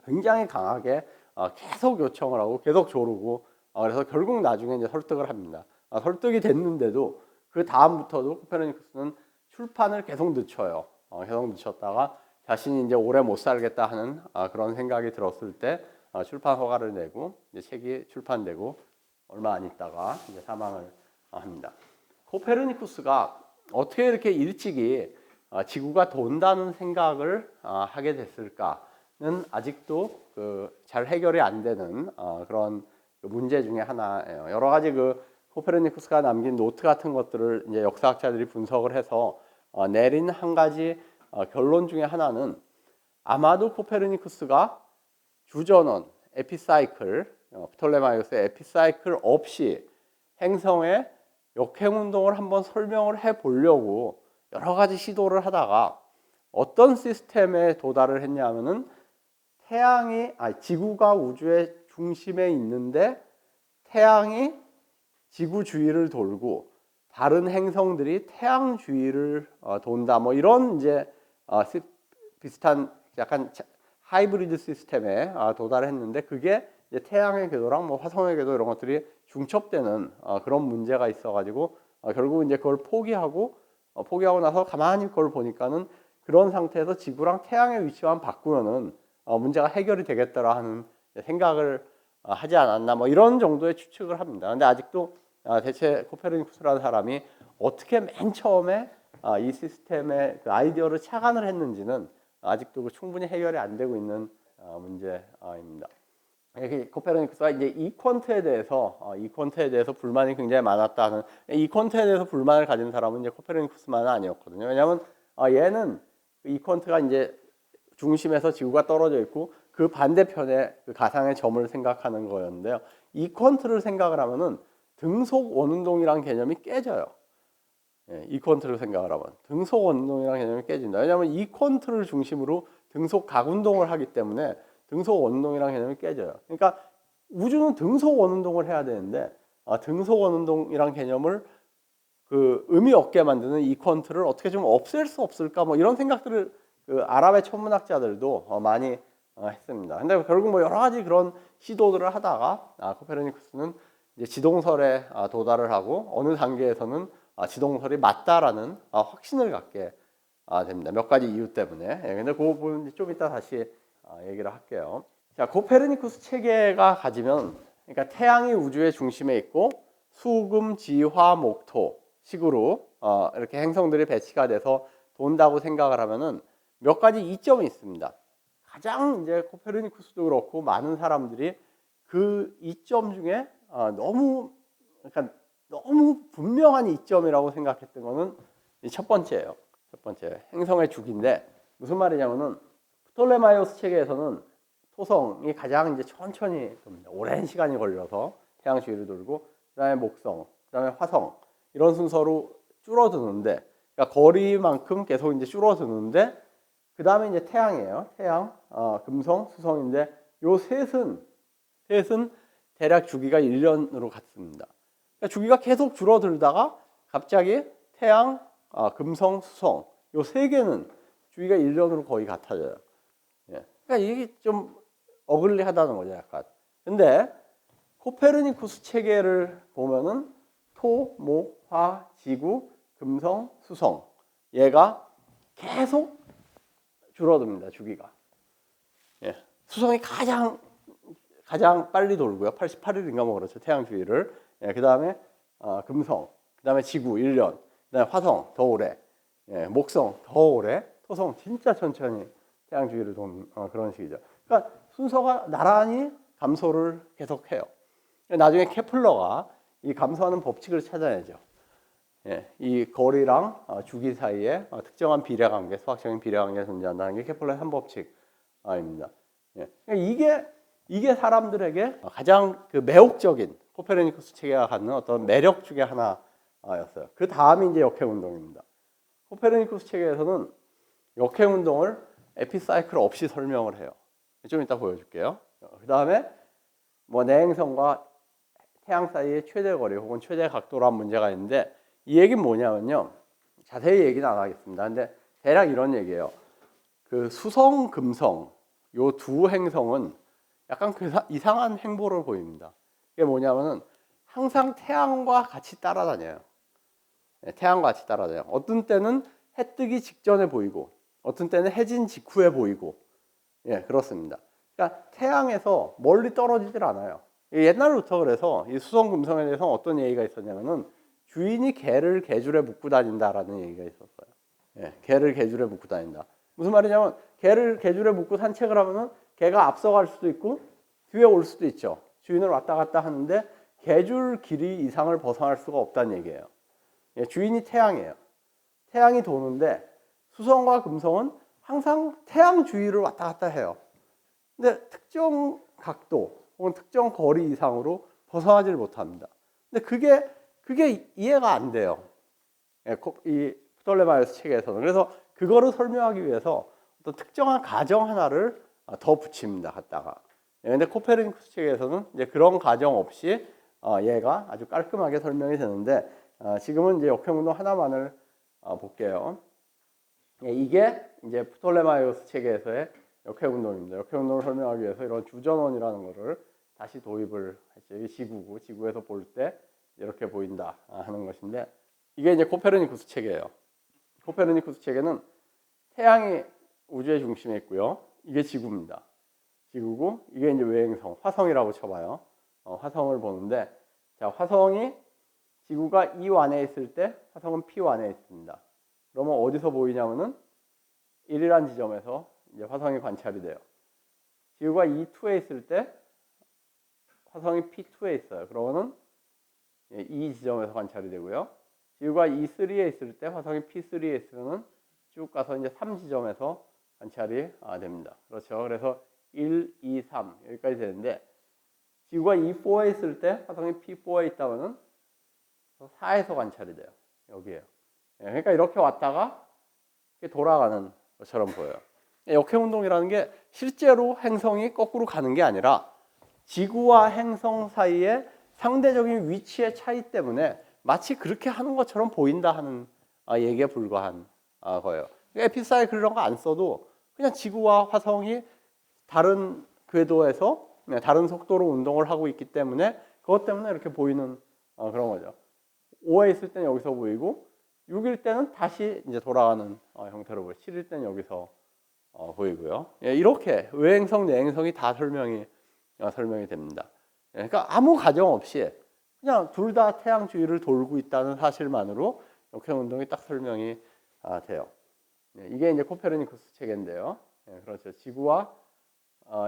굉장히 강하게 계속 요청을 하고 계속 조르고 그래서 결국 나중에 이제 설득을 합니다. 설득이 됐는데도 그 다음부터도 코페르니쿠스는 출판을 계속 늦춰요. 계속 늦췄다가 자신이 이제 오래 못 살겠다 하는 그런 생각이 들었을 때 출판 허가를 내고 이제 책이 출판되고 얼마 안 있다가 이제 사망을 합니다. 코페르니쿠스가 어떻게 이렇게 일찍이 지구가 돈다는 생각을 하게 됐을까는 아직도 잘 해결이 안 되는 그런 문제 중에 하나예요. 여러 가지 코페르니쿠스가 남긴 노트 같은 것들을 이제 역사학자들이 분석을 해서 내린 한 가지 결론 중에 하나는 아마도 코페르니쿠스가 주전원, 에피사이클, 프톨레마이오스의 에피사이클 없이 행성의 역행 운동을 한번 설명을 해 보려고 여러 가지 시도를 하다가 어떤 시스템에 도달을 했냐면은 지구가 우주의 중심에 있는데 태양이 지구 주위를 돌고 다른 행성들이 태양 주위를 돈다. 뭐 이런 이제 비슷한 약간 하이브리드 시스템에 도달했는데 그게 이제 태양의 궤도랑 뭐 화성의 궤도 이런 것들이 중첩되는 그런 문제가 있어가지고 결국 이제 그걸 포기하고 나서 가만히 그걸 보니까는 그런 상태에서 지구랑 태양의 위치만 바꾸면은 문제가 해결이 되겠더라 하는 생각을 하지 않았나 뭐 이런 정도의 추측을 합니다. 근데 아직도 대체 코페르니쿠스라는 사람이 어떻게 맨 처음에 이 시스템의 그 아이디어를 착안을 했는지는 아직도 충분히 해결이 안 되고 있는 문제입니다. 코페르니쿠스가 이제 이퀀트에 대해서 불만이 굉장히 많았다는, 이퀀트에 대해서 불만을 가진 사람은 이제 코페르니쿠스만은 아니었거든요. 왜냐하면 얘는 이퀀트가 이제 중심에서 지구가 떨어져 있고 그 반대편에 그 가상의 점을 생각하는 거였는데요. 이퀀트를 생각을 하면은 등속 원운동이란 개념이 깨져요. 이퀀트를 생각을 하면 등속 원운동이란 개념이 깨진다. 왜냐하면 이퀀트를 중심으로 등속 각운동을 하기 때문에 등속 원운동이란 개념이 깨져요. 그러니까 우주는 등속 원운동을 해야 되는데 등속 원운동이란 개념을 그 의미 없게 만드는 이퀀트를 어떻게 좀 없앨 수 없을까 뭐 이런 생각들을 그 아랍의 천문학자들도 많이 했습니다. 근데 결국 뭐 여러 가지 그런 시도들을 하다가 코페르니쿠스는 이제 지동설에 도달을 하고 어느 단계에서는 지동설이 맞다라는 확신을 갖게 됩니다. 몇 가지 이유 때문에. 근데 그 부분 좀 이따 다시 얘기를 할게요. 자, 코페르니쿠스 체계가 가지면, 그러니까 태양이 우주의 중심에 있고 수금, 지, 화, 목, 토 식으로 이렇게 행성들이 배치가 돼서 돈다고 생각을 하면은 몇 가지 이점이 있습니다. 가장 이제 코페르니쿠스도 그렇고 많은 사람들이 그 이점 중에 그러니까 너무 분명한 이점이라고 생각했던 거는 첫 번째예요. 첫 번째, 행성의 주기인데 무슨 말이냐면은 프톨레마이오스 체계에서는 토성이 가장 이제 천천히 돕니다. 오랜 시간이 걸려서 태양 주위를 돌고 그다음에 목성, 그다음에 화성 이런 순서로 줄어드는데, 그러니까 거리만큼 계속 이제 줄어드는데 그다음에 이제 태양이에요. 태양, 금성, 수성인데 요 셋은 대략 주기가 1년으로 같습니다. 그러니까 주기가 계속 줄어들다가 갑자기 태양, 금성, 수성 요 세 개는 주기가 1년으로 거의 같아져요. 그러니까 이게 좀 어글리하다는 거죠, 약간. 근데 코페르니쿠스 체계를 보면은 토, 목, 화, 지구, 금성, 수성 얘가 계속 줄어듭니다, 주기가. 수성이 가장 빨리 돌고요. 88일인가 뭐 그렇죠, 태양 주위를. 그 다음에 금성, 그 다음에 지구 1년, 그 다음에 화성 더 오래, 목성 더 오래, 토성 진짜 천천히 태양 주위를 도는 그런 식이죠. 그러니까 순서가 나란히 감소를 계속해요. 나중에 케플러가 이 감소하는 법칙을 찾아내죠. 이 거리랑 주기 사이에 특정한 비례관계, 수학적인 비례관계가 존재한다는 게 케플러의 3법칙입니다. 그러니까 이게 사람들에게 가장 그 매혹적인 코페르니쿠스 체계가 갖는 어떤 매력 중에 하나였어요. 그 다음이 이제 역행운동입니다. 코페르니쿠스 체계에서는 역행운동을 에피사이클 없이 설명을 해요. 좀 이따 보여줄게요. 그 다음에 뭐 내행성과 태양 사이의 최대 거리 혹은 최대 각도란 문제가 있는데, 이 얘기는 뭐냐면요, 자세히 얘기는 안 하겠습니다. 근데 대략 이런 얘기예요. 그 수성, 금성 요 두 행성은 약간 이상한 행보를 보입니다. 이게 뭐냐면은 항상 태양과 같이 따라다녀요. 태양과 같이 따라다녀요. 어떤 때는 해 뜨기 직전에 보이고 어떤 때는 해진 직후에 보이고, 그렇습니다. 그러니까 태양에서 멀리 떨어지질 않아요. 옛날부터 그래서 이 수성, 금성에 대해서 어떤 얘기가 있었냐면은 주인이 개를 개줄에 묶고 다닌다라는 얘기가 있었어요. 개를 개줄에 묶고 다닌다. 무슨 말이냐면 개를 개줄에 묶고 산책을 하면은 개가 앞서갈 수도 있고 뒤에 올 수도 있죠. 주인을 왔다 갔다 하는데 개줄 길이 이상을 벗어날 수가 없다는 얘기예요. 주인이 태양이에요. 태양이 도는데 수성과 금성은 항상 태양 주위를 왔다 갔다 해요. 근데 특정 각도 혹은 특정 거리 이상으로 벗어나질 못합니다. 근데 그게 이해가 안 돼요. 이 프톨레마이오스 체계에서는. 그래서 그거를 설명하기 위해서 어떤 특정한 가정 하나를 더 붙입니다, 갖다가. 근데 코페르니쿠스 체계에서는 이제 그런 가정 없이 얘가 아주 깔끔하게 설명이 되는데, 지금은 이제 역행운동 하나만을 볼게요. 이게 이제 프톨레마이오스 체계에서의 역행운동입니다. 역행운동을 설명하기 위해서 이런 주전원이라는 것을 다시 도입을 했죠. 이게 지구고 지구에서 볼 때 이렇게 보인다 하는 것인데 이게 이제 코페르니쿠스 체계예요. 코페르니쿠스 체계는 태양이 우주의 중심에 있고요. 이게 지구입니다. 지구고 이게 이제 외행성, 화성이라고 쳐봐요. 화성을 보는데 자 화성이 지구가 E1에 있을 때 화성은 P1에 있습니다. 그러면 어디서 보이냐면은 1이란 지점에서 이제 화성이 관찰이 돼요. 지구가 E2에 있을 때 화성이 P2에 있어요. 그러면은 이 지점에서 관찰이 되고요. 지구가 E3에 있을 때 화성이 P3에 있으면은 쭉 가서 이제 3지점에서 관찰이 됩니다. 그렇죠. 그래서 1, 2, 3 여기까지 되는데 지구가 E4에 있을 때 화성이 P4에 있다면은 4에서 관찰이 돼요. 여기에요. 그러니까 이렇게 왔다가 이렇게 돌아가는 것처럼 보여요. 역행운동이라는 게 실제로 행성이 거꾸로 가는 게 아니라 지구와 행성 사이의 상대적인 위치의 차이 때문에 마치 그렇게 하는 것처럼 보인다 하는 얘기에 불과한 거예요. 에피사이클 이런 거 안 써도 그냥 지구와 화성이 다른 궤도에서 다른 속도로 운동을 하고 있기 때문에 그것 때문에 이렇게 보이는 그런 거죠. 5에 있을 때는 여기서 보이고 6일 때는 다시 이제 돌아가는 형태로 보여요. 7일 때는 여기서 보이고요. 이렇게 외행성, 내행성이 다 설명이 됩니다. 그러니까 아무 가정 없이 그냥 둘 다 태양 주위를 돌고 있다는 사실만으로 역행 운동이 딱 설명이 돼요. 이게 이제 코페르니쿠스 체계인데요. 그렇죠. 지구와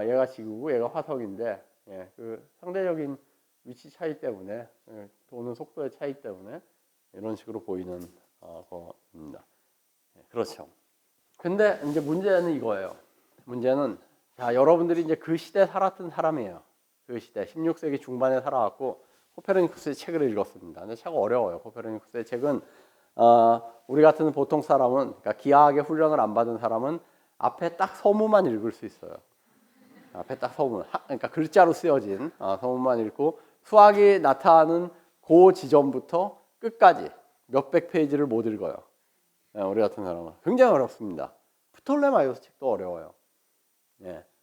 얘가 지구고 얘가 화성인데 그 상대적인 위치 차이 때문에 도는 속도의 차이 때문에 이런 식으로 보이는 겁니다. 그렇죠. 근데 이제 문제는 이거예요. 문제는 자 여러분들이 이제 그 시대에 살았던 사람이에요. 그 시대 16세기 중반에 살아왔고 코페르니쿠스의 책을 읽었습니다. 근데 참 어려워요. 코페르니쿠스의 책은 우리 같은 보통 사람은 그러니까 기하학의 훈련을 안 받은 사람은 앞에 딱 서문만 읽을 수 있어요. 앞에 딱 서문, 그러니까 글자로 쓰여진 서문만 읽고 수학이 나타나는 그 지점부터 끝까지 몇백 페이지를 못 읽어요. 우리 같은 사람은 굉장히 어렵습니다. 프톨레마이오스 책도 어려워요.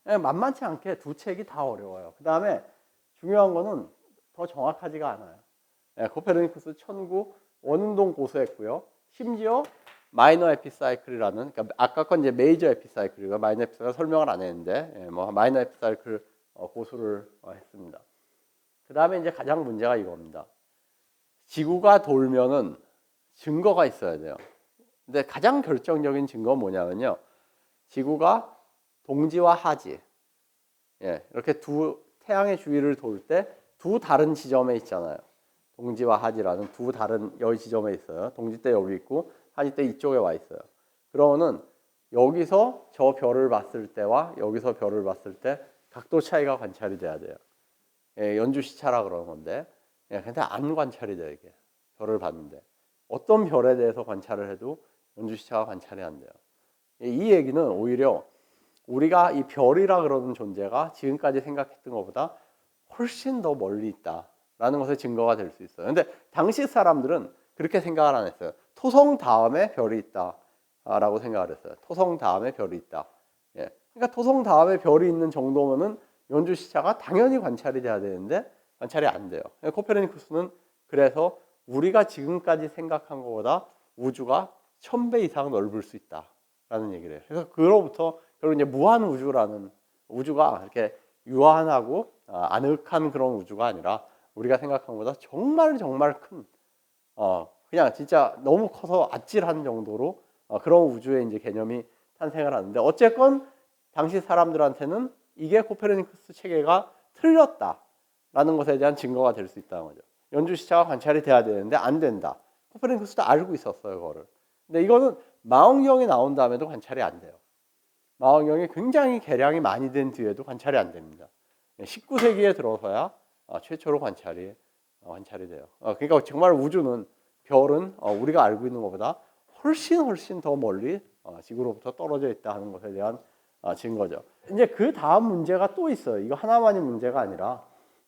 만만치 않게 두 책이 다 어려워요. 그 다음에 중요한 거는 더 정확하지가 않아요. 코페르니쿠스 천구 원운동 고수했고요. 심지어 마이너 에피사이클이라는 그러니까 아까 건 이제 메이저 에피사이클이고 마이너 에피사이클 설명을 안 했는데 뭐 마이너 에피사이클 고수를 했습니다. 그 다음에 이제 가장 문제가 이겁니다. 지구가 돌면은 증거가 있어야 돼요. 근데 가장 결정적인 증거는 뭐냐면요. 지구가 동지와 하지 이렇게 두 태양의 주위를 돌 때 두 다른 지점에 있잖아요. 동지와 하지라는 두 다른 여기 지점에 있어요. 동지 때 여기 있고 하지 때 이쪽에 와 있어요. 그러면은 여기서 저 별을 봤을 때와 여기서 별을 봤을 때 각도 차이가 관찰이 돼야 돼요. 연주 시차라 그러는 건데 근데 안 관찰이 돼요. 이게 별을 봤는데 어떤 별에 대해서 관찰을 해도 연주 시차가 관찰이 안 돼요. 이 얘기는 오히려 우리가 이 별이라 그러는 존재가 지금까지 생각했던 것보다 훨씬 더 멀리 있다라는 것의 증거가 될 수 있어요. 근데 당시 사람들은 그렇게 생각을 안 했어요. 토성 다음에 별이 있다라고 생각을 했어요. 토성 다음에 별이 있다. 그러니까 토성 다음에 별이 있는 정도면은 연주 시차가 당연히 관찰이 돼야 되는데 관찰이 안 돼요. 코페르니쿠스는 그래서 우리가 지금까지 생각한 것보다 우주가 1000배 이상 넓을 수 있다라는 얘기를 해요. 그래서 그로부터 결국 이제 무한 우주라는 우주가 이렇게 유한하고 아늑한 그런 우주가 아니라 우리가 생각한 것보다 정말 정말 큰 그냥 진짜 너무 커서 아찔한 정도로 그런 우주의 이제 개념이 탄생을 하는데 어쨌건 당시 사람들한테는 이게 코페르니쿠스 체계가 틀렸다라는 것에 대한 증거가 될 수 있다는 거죠. 연주 시차가 관찰이 돼야 되는데 안 된다. 코페르니쿠스도 알고 있었어요, 그거를. 근데 이거는 망원경이 나온 다음에도 관찰이 안 돼요. 망원경이 굉장히 개량이 많이 된 뒤에도 관찰이 안 됩니다. 19세기에 들어서야 최초로 관찰이 돼요. 그러니까 정말 우주는 별은 우리가 알고 있는 것보다 훨씬 더 멀리 지구로부터 떨어져 있다 하는 것에 대한 증거죠. 이제 그 다음 문제가 또 있어요. 이거 하나만이 문제가 아니라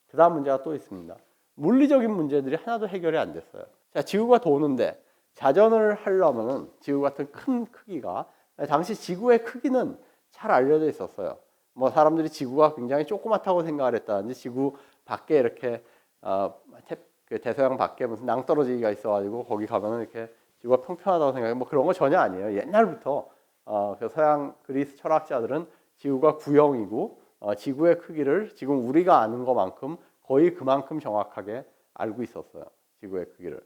그 다음 문제가 또 있습니다. 물리적인 문제들이 하나도 해결이 안 됐어요. 자, 지구가 도는데 자전을 하려면은 지구 같은 큰 크기가 당시 지구의 크기는 잘 알려져 있었어요. 뭐 사람들이 지구가 굉장히 조그맣다고 생각을 했다든지 지구 밖에 이렇게 그 대서양 밖에 무슨 낭떠러지기가 있어가지고 거기 가면은 이렇게 지구가 평평하다고 생각해. 뭐 그런 거 전혀 아니에요. 옛날부터 그 서양 그리스 철학자들은 지구가 구형이고 지구의 크기를 지금 우리가 아는 것만큼 거의 그만큼 정확하게 알고 있었어요. 지구의 크기를.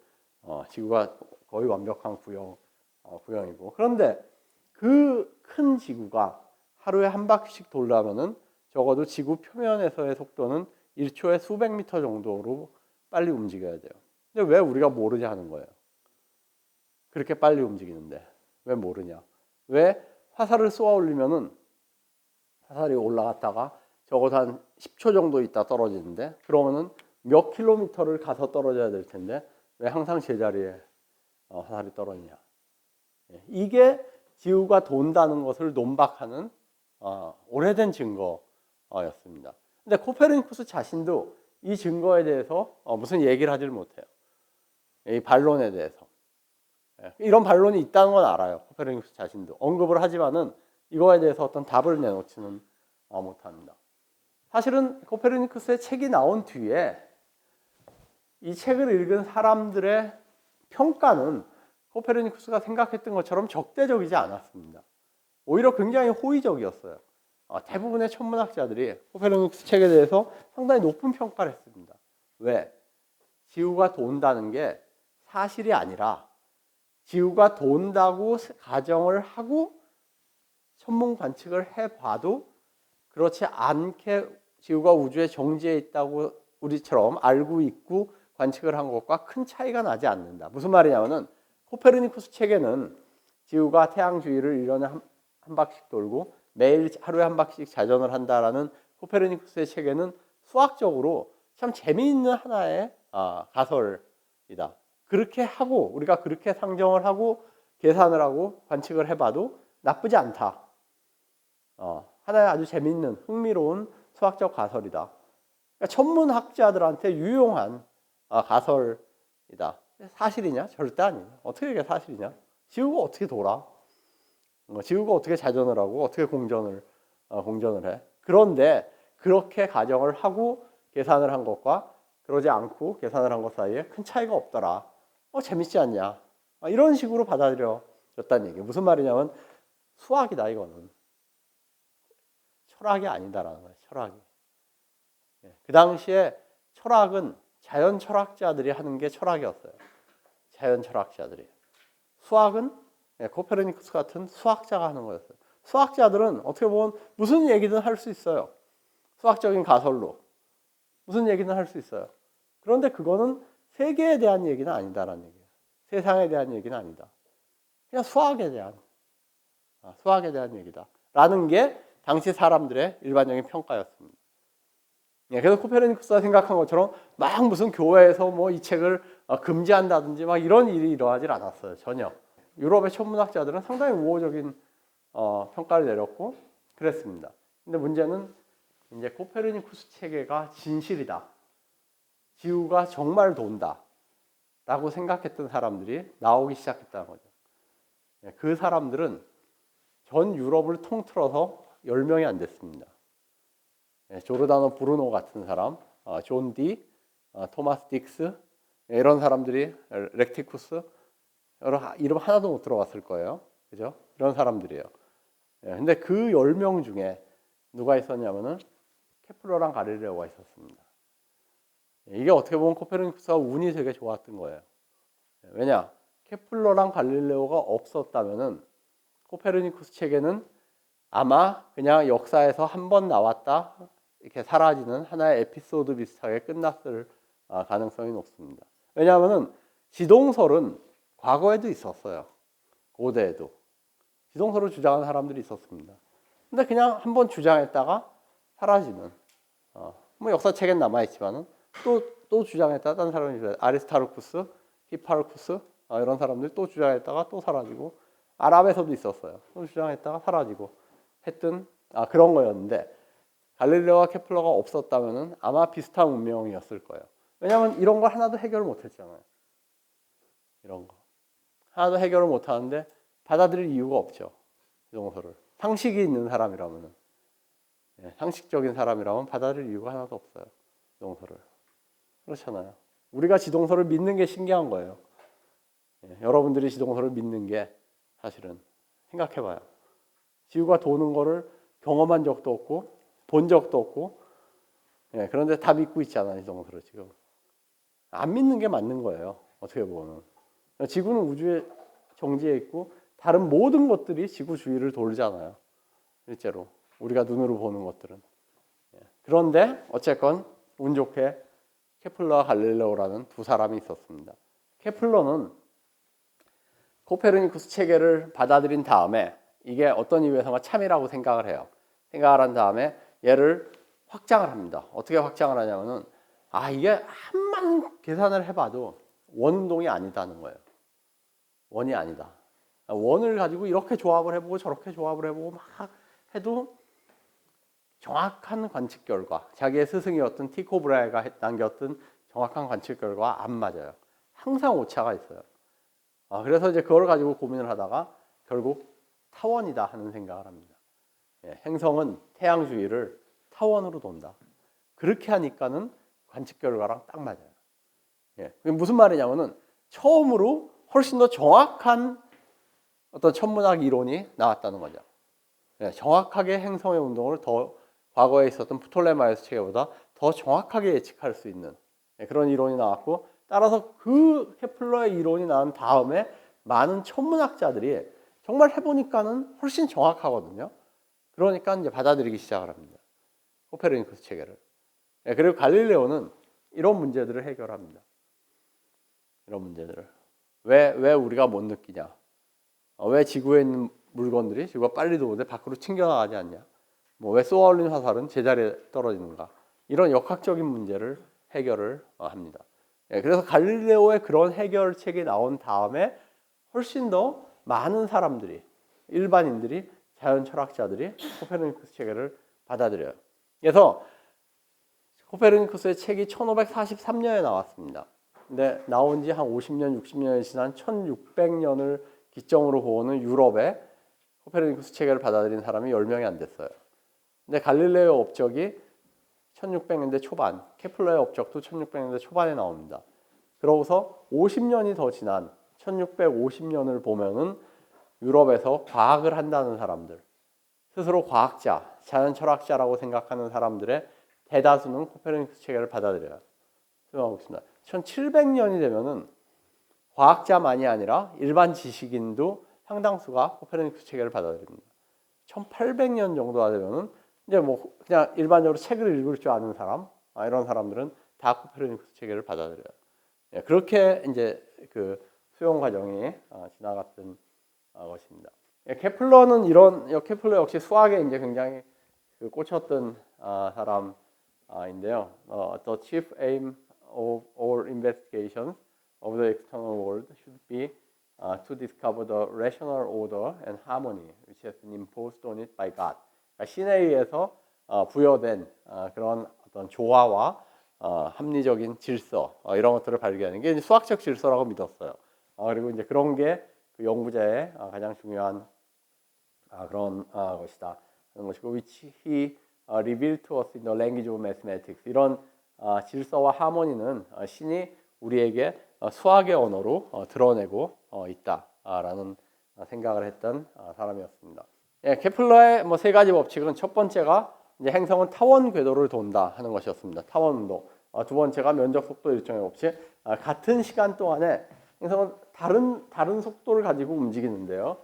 지구가 거의 완벽한 구형이고. 그런데 그 큰 지구가 하루에 한 바퀴씩 돌려면은 적어도 지구 표면에서의 속도는 1초에 수백 미터 정도로 빨리 움직여야 돼요. 근데 왜 우리가 모르지 하는 거예요? 그렇게 빨리 움직이는데 왜 모르냐? 왜 화살을 쏘아 올리면은 화살이 올라갔다가 적어도 한 10초 정도 있다 떨어지는데 그러면은 몇 킬로미터를 가서 떨어져야 될 텐데 왜 항상 제자리에 화살이 떨어지냐? 이게 지구가 돈다는 것을 논박하는 오래된 증거였습니다. 근데 코페르니쿠스 자신도 이 증거에 대해서 무슨 얘기를 하질 못해요. 이 반론에 대해서. 이런 반론이 있다는 건 알아요. 코페르니쿠스 자신도. 언급을 하지만은 이거에 대해서 어떤 답을 내놓지는 못합니다. 사실은 코페르니쿠스의 책이 나온 뒤에 이 책을 읽은 사람들의 평가는 코페르니쿠스가 생각했던 것처럼 적대적이지 않았습니다. 오히려 굉장히 호의적이었어요. 대부분의 천문학자들이 코페르니쿠스 책에 대해서 상당히 높은 평가를 했습니다. 왜? 지구가 돈다는 게 사실이 아니라 지구가 돈다고 가정을 하고 천문 관측을 해봐도 그렇지 않게 지구가 우주의 정지에 있다고 우리처럼 알고 있고 관측을 한 것과 큰 차이가 나지 않는다. 무슨 말이냐면은 코페르니쿠스 책에는 지구가 태양 주위를 1년에 한 바퀴씩 돌고 매일 하루에 한 바퀴씩 자전을 한다라는 코페르니쿠스의 책에는 수학적으로 참 재미있는 하나의 가설이다. 그렇게 하고 우리가 그렇게 상정을 하고 계산을 하고 관측을 해봐도 나쁘지 않다. 하나의 아주 재미있는 흥미로운 수학적 가설이다. 그러니까 천문학자들한테 유용한 가설이다. 사실이냐? 절대 아니에요. 어떻게 이게 사실이냐? 지구가 어떻게 돌아? 지구가 어떻게 자전을 하고 어떻게 공전을 해? 그런데 그렇게 가정을 하고 계산을 한 것과 그러지 않고 계산을 한 것 사이에 큰 차이가 없더라. 재밌지 않냐? 이런 식으로 받아들여졌다는 얘기예요. 무슨 말이냐면 수학이다 이거는. 철학이 아니다라는 거예요. 철학이. 그 당시에 철학은 자연 철학자들이 하는 게 철학이었어요. 자연 철학자들이. 수학은 코페르니쿠스 같은 수학자가 하는 거였어요. 수학자들은 어떻게 보면 무슨 얘기든 할 수 있어요. 수학적인 가설로. 무슨 얘기든 할 수 있어요. 그런데 그거는 세계에 대한 얘기는 아니다라는 얘기예요. 세상에 대한 얘기는 아니다. 그냥 수학에 대한 얘기다. 라는 게 당시 사람들의 일반적인 평가였습니다. 그래서 코페르니쿠스가 생각한 것처럼 막 무슨 교회에서 뭐 이 책을 금지한다든지 막 이런 일이 일어나질 않았어요. 전혀. 유럽의 천문학자들은 상당히 우호적인 평가를 내렸고 그랬습니다. 근데 문제는 이제 코페르니쿠스 체계가 진실이다. 지구가 정말 돈다. 라고 생각했던 사람들이 나오기 시작했다는 거죠. 그 사람들은 전 유럽을 통틀어서 10명이 안 됐습니다. 조르다노 브루노 같은 사람, 존 디, 토마스 딕스 이런 사람들이 렉티쿠스 이름 하나도 못 들어봤을 거예요. 그죠? 이런 사람들이에요. 근데 그 10명 중에 누가 있었냐면은 케플러랑 갈릴레오가 있었습니다. 이게 어떻게 보면 코페르니쿠스가 운이 되게 좋았던 거예요. 왜냐? 케플러랑 갈릴레오가 없었다면은 코페르니쿠스 책에는 아마 그냥 역사에서 한 번 나왔다 이렇게 사라지는 하나의 에피소드 비슷하게 끝났을 가능성이 높습니다. 왜냐하면은 지동설은 과거에도 있었어요. 고대에도 지동설을 주장하는 사람들이 있었습니다. 근데 그냥 한 번 주장했다가 사라지는 뭐 역사책엔 남아 있지만은 또 주장했다가 다른 사람이 아리스타르쿠스, 히파르쿠스 이런 사람들이 또 주장했다가 또 사라지고 아랍에서도 있었어요. 또 주장했다가 사라지고 했던 그런 거였는데 갈릴레오와 케플러가 없었다면은 아마 비슷한 운명이었을 거예요. 왜냐하면 이런 걸 하나도 해결을 못했잖아요. 이런 거 하나도 해결을 못하는데 받아들일 이유가 없죠. 지동설을 상식이 있는 사람이라면은 상식적인 사람이라면 받아들일 이유가 하나도 없어요. 지동설을. 그렇잖아요. 우리가 지동설을 믿는 게 신기한 거예요. 여러분들이 지동설을 믿는 게 사실은 생각해봐요. 지구가 도는 거를 경험한 적도 없고 본 적도 없고 그런데 다 믿고 있잖아요. 지동설을 지금. 안 믿는 게 맞는 거예요. 어떻게 보면. 지구는 우주의 정지에 있고 다른 모든 것들이 지구 주위를 돌잖아요. 실제로 우리가 눈으로 보는 것들은. 그런데 어쨌건 운 좋게 케플러와 갈릴레오라는 두 사람이 있었습니다. 케플러는 코페르니쿠스 체계를 받아들인 다음에 이게 어떤 이유에서가 참이라고 생각을 해요. 생각을 한 다음에 얘를 확장을 합니다. 어떻게 확장을 하냐면은 이게 한만 계산을 해봐도 원운동이 아니다는 거예요. 원이 아니다. 원을 가지고 이렇게 조합을 해보고 저렇게 조합을 해보고 막 해도 정확한 관측 결과, 자기의 스승이었던 티코 브라헤가 남겼던 정확한 관측 결과와 안 맞아요. 항상 오차가 있어요. 그래서 이제 그걸 가지고 고민을 하다가 결국 타원이다 하는 생각을 합니다. 행성은 태양 주위를 타원으로 돈다. 그렇게 하니까는 관측 결과랑 딱 맞아요. 그게 무슨 말이냐면은 처음으로 훨씬 더 정확한 어떤 천문학 이론이 나왔다는 거죠. 정확하게 행성의 운동을 더 과거에 있었던 프톨레마이오스 체계보다 더 정확하게 예측할 수 있는 그런 이론이 나왔고, 따라서 그 케플러의 이론이 나온 다음에 많은 천문학자들이 정말 해보니까는 훨씬 정확하거든요. 그러니까 이제 받아들이기 시작을 합니다. 코페르니쿠스 체계를. 그리고 갈릴레오는 이런 문제들을 해결합니다. 이런 문제들을. 왜 우리가 못 느끼냐? 왜 지구에 있는 물건들이 지구가 빨리 도는데 밖으로 튕겨나가지 않냐? 왜 쏘아올린 화살은 제자리에 떨어지는가? 이런 역학적인 문제를 해결을 합니다. 그래서 갈릴레오의 그런 해결책이 나온 다음에 훨씬 더 많은 사람들이, 일반인들이, 자연 철학자들이 코페르니쿠스 체계를 받아들여요. 그래서 코페르니쿠스의 책이 1543년에 나왔습니다. 근데 나온 지 한 50년, 60년이 지난 1600년을 기점으로 보는 유럽에 코페르니쿠스 체계를 받아들인 사람이 10명이 안 됐어요. 근데 갈릴레오 업적이 1600년대 초반, 케플러의 업적도 1600년대 초반에 나옵니다. 그러고서 50년이 더 지난 1650년을 보면은 유럽에서 과학을 한다는 사람들, 스스로 과학자, 자연 철학자라고 생각하는 사람들의 대다수는 코페르니쿠스 체계를 받아들여요. 생각하고 있습니다. 1700년이 되면은 과학자만이 아니라 일반 지식인도 상당수가 코페르니쿠스 체계를 받아들입니다. 1800년 정도가 되면은 이제 그냥 일반적으로 책을 읽을 줄 아는 사람, 이런 사람들은 다 코페르니쿠스 체계를 받아들여요. 그렇게 이제 그 수용 과정이 지나갔던 것입니다. 케플러는 케플러 역시 수학에 이제 굉장히 꽂혔던 사람인데요. The chief aim of all investigations of the external world should be to discover the rational order and harmony which has been imposed on it by God. 그러니까 신에 의해서 부여된 그런 어떤 조화와 합리적인 질서 이런 것들을 발견하는 게 수학적 질서라고 믿었어요. 그리고 이제 그런 게 그 연구자의 가장 중요한 그런 것이다 하는 것이고, which he revealed to us in the language of mathematics. 이런 질서와 하모니는 신이 우리에게 수학의 언어로 드러내고 있다라는 생각을 했던 사람이었습니다. 케플러의 세 가지 법칙은 첫 번째가 이제 행성은 타원 궤도를 돈다 하는 것이었습니다. 타원 운동. 두 번째가 면적 속도 일정의 법칙. 같은 시간 동안에 행성은 다른 속도를 가지고 움직이는데요.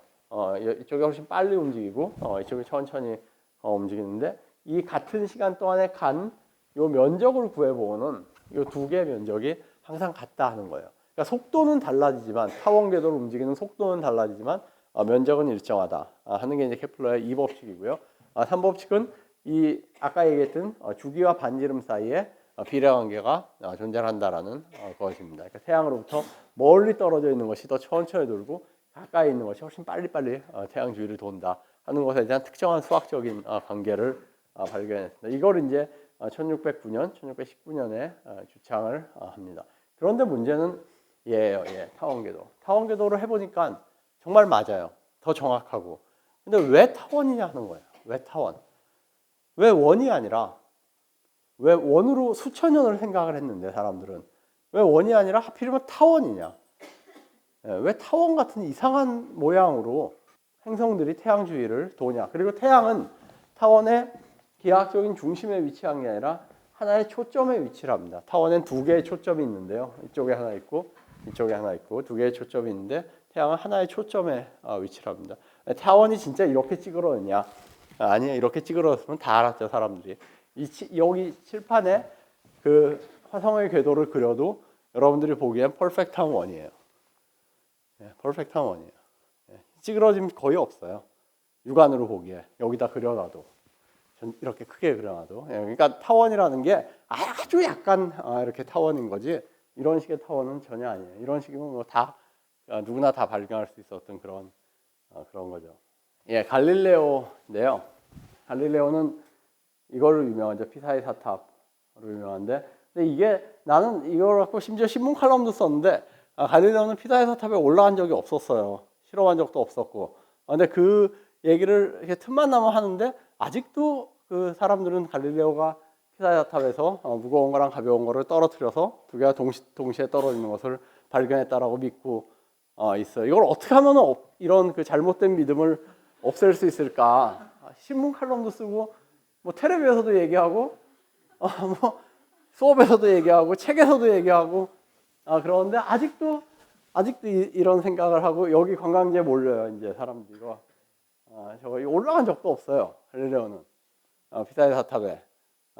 이쪽이 훨씬 빨리 움직이고 이쪽이 천천히 움직이는데, 이 같은 시간 동안에 간 요 면적을 구해보고는 요 두 개의 면적이 항상 같다 하는 거예요. 그러니까 속도는 달라지지만, 타원 궤도를 움직이는 속도는 달라지지만 면적은 일정하다 하는 게 이제 케플러의 2법칙이고요. 3법칙은 이 아까 얘기했던 주기와 반지름 사이에 비례관계가 존재한다라는 것입니다. 그러니까 태양으로부터 멀리 떨어져 있는 것이 더 천천히 돌고 가까이 있는 것이 훨씬 빨리빨리 태양 주위를 돈다 하는 것에 대한 특정한 수학적인 관계를 발견했습니다. 이걸 이제 1609년, 1619년에 주창을 합니다. 그런데 문제는 타원궤도. 타원궤도를 해보니까 정말 맞아요. 더 정확하고. 근데 왜 타원이냐 하는 거예요. 왜 타원? 왜 원이 아니라 왜 원으로 수천 년을 생각을 했는데 사람들은 왜 원이 아니라 하필이면 타원이냐? 왜 타원 같은 이상한 모양으로 행성들이 태양 주위를 도냐? 그리고 태양은 타원의 기하학적인 중심에 위치한 게 아니라 하나의 초점에 위치를 합니다. 타원엔 두 개의 초점이 있는데요. 이쪽에 하나 있고 이쪽에 하나 있고 두 개의 초점이 있는데 태양은 하나의 초점에 위치를 합니다. 타원이 진짜 이렇게 찌그러졌냐? 아니야, 이렇게 찌그러졌으면 다 알았죠, 사람들이. 여기 칠판에 그 화성의 궤도를 그려도 여러분들이 보기엔 퍼펙트한 원이에요. 퍼펙트한 원이에요. 찌그러짐 거의 없어요. 육안으로 보기에 여기다 그려놔도 이렇게 크게 그려놔도. 그러니까 타원이라는 게 아주 약간 이렇게 타원인 거지. 이런 식의 타원은 전혀 아니에요. 이런 식이면 뭐 다 누구나 다 발견할 수 있었던 그런 거죠. 예, 갈릴레오인데요. 갈릴레오는 이걸로 유명하죠. 피사의 사탑으로 유명한데, 근데 이게 나는 이걸 갖고 심지어 신문 칼럼도 썼는데 갈릴레오는 피사의 사탑에 올라간 적이 없었어요. 실험한 적도 없었고. 근데 그 얘기를 이렇게 틈만 나면 하는데 아직도 그 사람들은 갈릴레오가 피사의 사탑에서 무거운 거랑 가벼운 거를 떨어뜨려서 두 개가 동시에 떨어지는 것을 발견했다라고 믿고 있어요. 이걸 어떻게 하면 이런 그 잘못된 믿음을 없앨 수 있을까? 신문 칼럼도 쓰고 뭐 텔레비에서도 얘기하고 뭐 수업에서도 얘기하고 책에서도 얘기하고 그런데 아직도 이런 생각을 하고 여기 관광지에 몰려요. 이제 사람들이 저거 올라간 적도 없어요. 갈릴레오는 피사의 사탑에.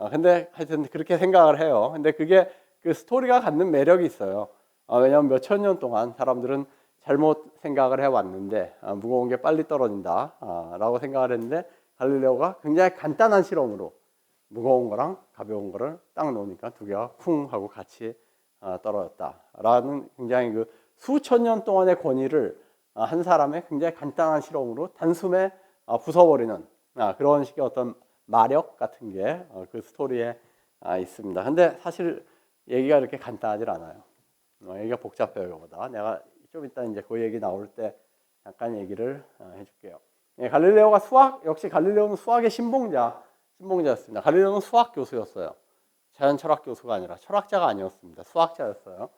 근데 하여튼 그렇게 생각을 해요. 근데 그게 그 스토리가 갖는 매력이 있어요. 왜냐하면 몇천 년 동안 사람들은 잘못 생각을 해왔는데 무거운 게 빨리 떨어진다 라고 생각을 했는데 갈릴레오가 굉장히 간단한 실험으로 무거운 거랑 가벼운 거를 딱 놓으니까 두 개가 쿵 하고 같이 떨어졌다라는 굉장히 그 수천 년 동안의 권위를 한 사람의 굉장히 간단한 실험으로 단숨에 부숴버리는 그런 식의 어떤 마력 같은 게 그 스토리에 있습니다. 근데 사실 얘기가 이렇게 간단하지 않아요. 얘기가 복잡해요. 이거보다. 내가 좀 이따 이제 그 얘기 나올 때 잠깐 얘기를 해줄게요. 갈릴레오가 역시 갈릴레오는 수학의 신봉자였습니다. 갈릴레오는 수학 교수였어요. 자연 철학 교수가 아니라 철학자가 아니었습니다. 수학자였어요.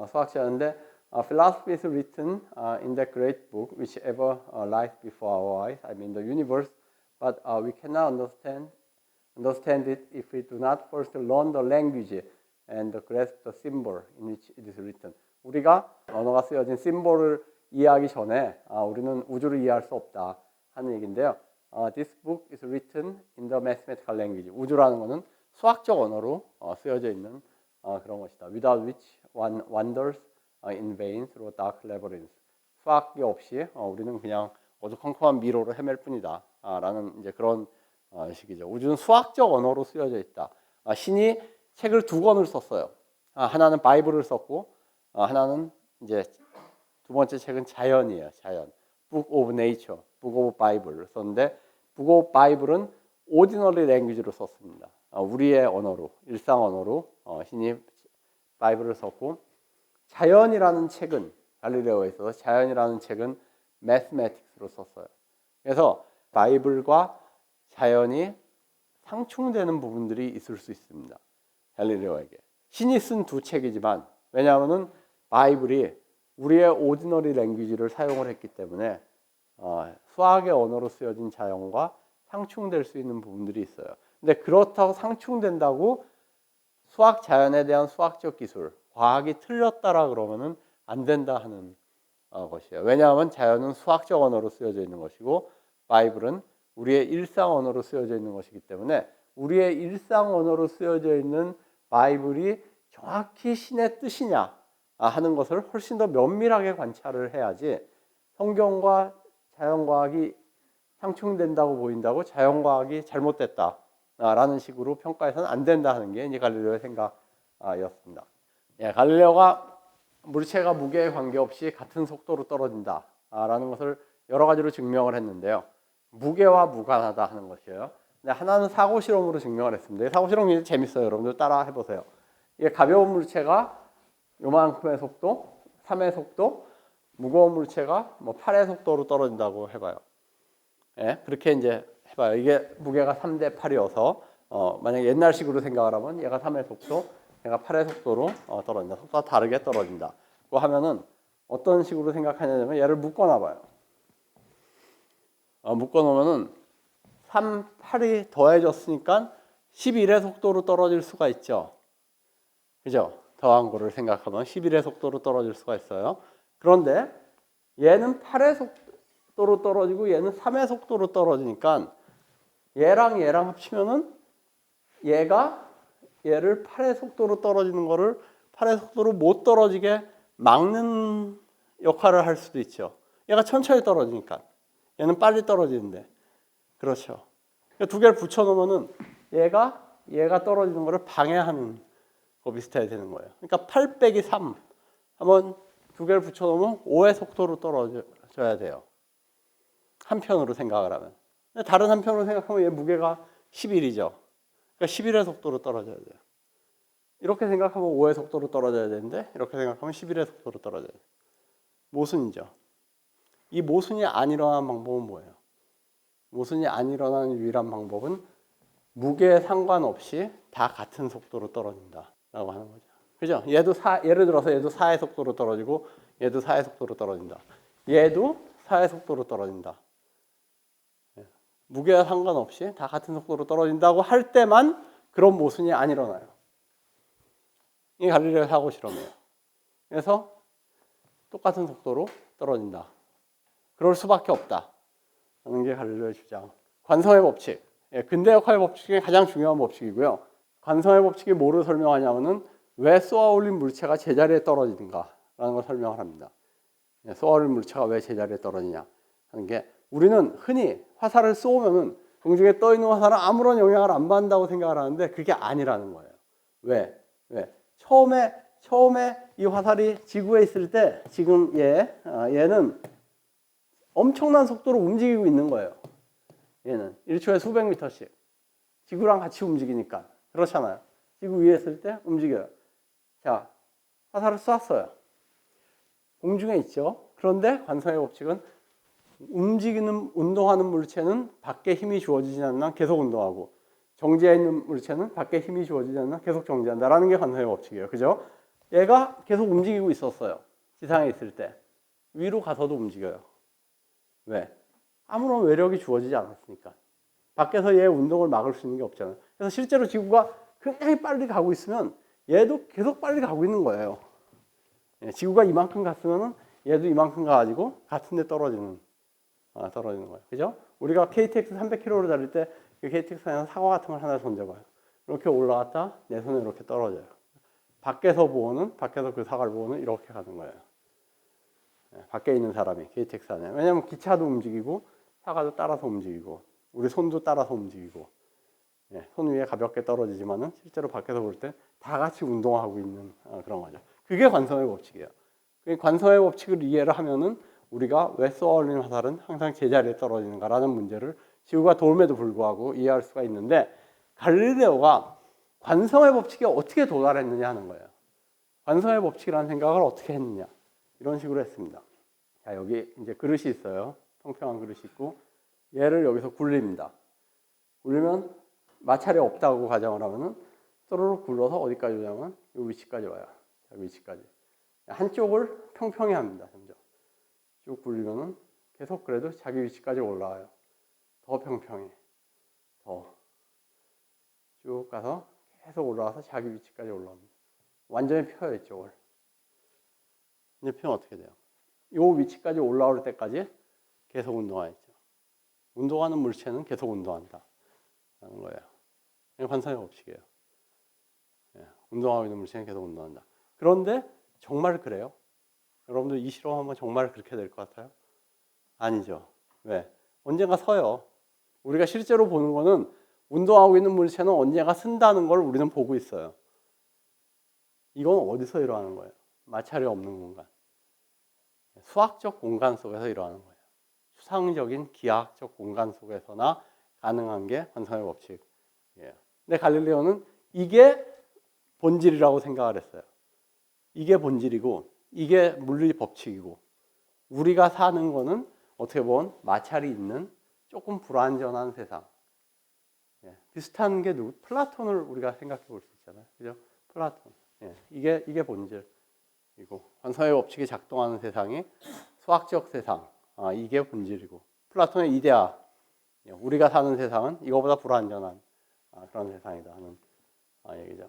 수학자였는데 philosophy is written in the great book which ever lies before our eyes. I mean the universe, but we cannot understand it if we do not first learn the language and grasp the symbol in which it is written. 우리가 언어가 쓰여진 심볼을 이해하기 전에 우리는 우주를 이해할 수 없다 하는 얘기인데요. This book is written in the mathematical language. 우주라는 것은 수학적 언어로 쓰여져 있는 그런 것이다. Without which one wanders in vain through dark labyrinths. 수학이 없이 우리는 그냥 어두컴컴한 미로를 헤맬 뿐이다. 라는 이제 그런 식이죠. 우주는 수학적 언어로 쓰여져 있다. 신이 책을 두 권을 썼어요. 하나는 바이블을 썼고 하나는 이제 두 번째 책은 자연이에요. 자연. Book of Nature, Book of Bible를 썼는데 Book of Bible은 ordinary language로 썼습니다. 우리의 언어로, 일상 언어로 신이 바이블을 썼고 자연이라는 책은 갈릴레오에 있어서 자연이라는 책은 mathematics로 썼어요. 그래서 바이블과 자연이 상충되는 부분들이 있을 수 있습니다. 갈릴레오에게. 신이 쓴 두 책이지만 왜냐하면 바이블이 우리의 오디너리 랭귀지를 사용을 했기 때문에 수학의 언어로 쓰여진 자연과 상충될 수 있는 부분들이 있어요. 근데 그렇다고 상충된다고 수학 자연에 대한 수학적 기술, 과학이 틀렸다라 그러면은 안 된다 하는 것이에요. 왜냐하면 자연은 수학적 언어로 쓰여져 있는 것이고 바이블은 우리의 일상 언어로 쓰여져 있는 것이기 때문에 우리의 일상 언어로 쓰여져 있는 바이블이 정확히 신의 뜻이냐 하는 것을 훨씬 더 면밀하게 관찰을 해야지 성경과 자연과학이 상충된다고 보인다고 자연과학이 잘못됐다라는 식으로 평가해서는 안 된다 하는 게 이제 갈릴레오의 생각이었습니다. 예, 갈릴레오가 물체가 무게에 관계없이 같은 속도로 떨어진다라는 것을 여러 가지로 증명을 했는데요. 무게와 무관하다 하는 것이에요. 근데 하나는 사고 실험으로 증명을 했습니다. 사고 실험이 재밌어요. 여러분들 따라 해보세요. 이게 가벼운 물체가 요만큼의 속도, 3의 속도, 무거운 물체가 뭐 8의 속도로 떨어진다고 해봐요. 예, 그렇게 이제 해봐요. 이게 무게가 3대 8이어서 만약에 옛날식으로 생각을 하면 얘가 3의 속도, 얘가 8의 속도로 떨어진다. 속도가 다르게 떨어진다. 그거 하면은 어떤 식으로 생각하냐면 얘를 묶어놔봐요. 묶어놓으면은 3, 8이 더해졌으니까 11의 속도로 떨어질 수가 있죠. 그죠? 더한 거를 생각하면 11의 속도로 떨어질 수가 있어요. 그런데 얘는 8의 속도로 떨어지고 얘는 3의 속도로 떨어지니까 얘랑 얘랑 합치면은 얘가 얘를 8의 속도로 떨어지는 거를 8의 속도로 못 떨어지게 막는 역할을 할 수도 있죠. 얘가 천천히 떨어지니까. 얘는 빨리 떨어지는데. 그렇죠. 두 개를 붙여놓으면은 얘가 떨어지는 거를 방해하는 거 비슷해야 되는 거예요. 그러니까 8 빼기 3 한번 두 개를 붙여놓으면 5의 속도로 떨어져야 돼요. 한편으로 생각을 하면. 다른 한편으로 생각하면 얘 무게가 11이죠. 그러니까 11의 속도로 떨어져야 돼요. 이렇게 생각하면 5의 속도로 떨어져야 되는데 이렇게 생각하면 11의 속도로 떨어져야 돼요. 모순이죠. 이 모순이 안 일어나는 방법은 뭐예요? 모순이 안 일어나는 유일한 방법은 무게에 상관없이 다 같은 속도로 떨어진다라고 하는 거죠. 그죠? 예를 들어서 얘도 4의 속도로 떨어지고 얘도 4의 속도로 떨어진다. 얘도 4의 속도로 떨어진다. 무게와 상관없이 다 같은 속도로 떨어진다고 할 때만 그런 모순이 안 일어나요. 이게 갈릴레오 사고 실험이에요. 그래서 똑같은 속도로 떨어진다. 그럴 수밖에 없다. 하는 게 갈릴레오의 주장. 관성의 법칙. 근대 역할 법칙 중에 가장 중요한 법칙이고요. 관성의 법칙이 뭐를 설명하냐면은 왜 쏘아올린 물체가 제자리에 떨어지는가라는 걸 설명을 합니다. 쏘아올린 물체가 왜 제자리에 떨어지냐 하는 게 우리는 흔히 화살을 쏘면은 공중에 떠 있는 화살은 아무런 영향을 안 받는다고 생각을 하는데 그게 아니라는 거예요. 왜? 처음에 이 화살이 지구에 있을 때 지금 얘는 엄청난 속도로 움직이고 있는 거예요. 얘는 1초에 수백 미터씩 지구랑 같이 움직이니까 그렇잖아요. 지구 위에 있을 때 움직여요. 자, 화살을 쐈어요. 공중에 있죠. 그런데 관성의 법칙은 운동하는 물체는 밖에 힘이 주어지지 않는 한 계속 운동하고 정지해 있는 물체는 밖에 힘이 주어지지 않는 한 계속 정지한다라는 게 관성의 법칙이에요. 그죠? 얘가 계속 움직이고 있었어요. 지상에 있을 때. 위로 가서도 움직여요. 왜? 아무런 외력이 주어지지 않았으니까. 밖에서 얘 운동을 막을 수 있는 게 없잖아요. 그래서 실제로 지구가 굉장히 빨리 가고 있으면 얘도 계속 빨리 가고 있는 거예요. 지구가 이만큼 갔으면 얘도 이만큼 가가지고 같은 데 떨어지는 거예요. 그죠? 우리가 KTX 300km로 달릴 때 그 KTX 안에서 사과 같은 걸 하나 던져봐요. 이렇게 올라갔다 내 손에 이렇게 떨어져요. 밖에서 그 사과를 보고는 이렇게 가는 거예요. 밖에 있는 사람이 KTX 안에. 왜냐하면 기차도 움직이고 사과도 따라서 움직이고 우리 손도 따라서 움직이고 손 위에 가볍게 떨어지지만은 실제로 밖에서 볼 때 다 같이 운동하고 있는 그런 거죠. 그게 관성의 법칙이에요. 관성의 법칙을 이해를 하면은 우리가 왜 쏘아올린 화살은 항상 제자리에 떨어지는가라는 문제를 지구가 돌음에도 불구하고 이해할 수가 있는데 갈릴레오가 관성의 법칙에 어떻게 도달했느냐 하는 거예요. 관성의 법칙이라는 생각을 어떻게 했느냐 이런 식으로 했습니다. 자, 여기 이제 그릇이 있어요. 평평한 그릇이 있고 얘를 여기서 굴립니다. 굴리면 마찰이 없다고 가정을 하면은 또르륵 굴러서 어디까지 오냐면 이 위치까지 와요. 자, 위치까지. 한쪽을 평평히 합니다. 점점. 쭉 굴리면은 계속 그래도 자기 위치까지 올라와요. 더 평평히. 더. 쭉 가서 계속 올라와서 자기 위치까지 올라옵니다. 완전히 펴요, 이쪽을. 이제 펴면 어떻게 돼요? 이 위치까지 올라올 때까지 계속 운동하겠죠. 운동하는 물체는 계속 운동한다. 라는 거예요. 이게 관성의 법칙이에요. 운동하고 있는 물체는 계속 운동한다. 그런데 정말 그래요? 여러분들 이 실험하면 정말 그렇게 될 것 같아요? 아니죠. 왜? 언젠가 서요. 우리가 실제로 보는 거는 운동하고 있는 물체는 언젠가 쓴다는 걸 우리는 보고 있어요. 이건 어디서 일어나는 거예요? 마찰이 없는 공간. 수학적 공간 속에서 일어나는 거예요. 추상적인 기하학적 공간 속에서나 가능한 게 관성의 법칙이에요. 근데 갈릴레오는 이게 본질이라고 생각을 했어요. 이게 본질이고 이게 물리 법칙이고 우리가 사는 거는 어떻게 보면 마찰이 있는 조금 불완전한 세상. 예, 비슷한 게 누구? 플라톤을 우리가 생각해 볼 수 있잖아요. 그죠? 플라톤. 예, 이게 본질이고 관성의 법칙이 작동하는 세상이 수학적 세상. 이게 본질이고 플라톤의 이데아. 예, 우리가 사는 세상은 이거보다 불완전한 그런 세상이다 하는 얘기죠.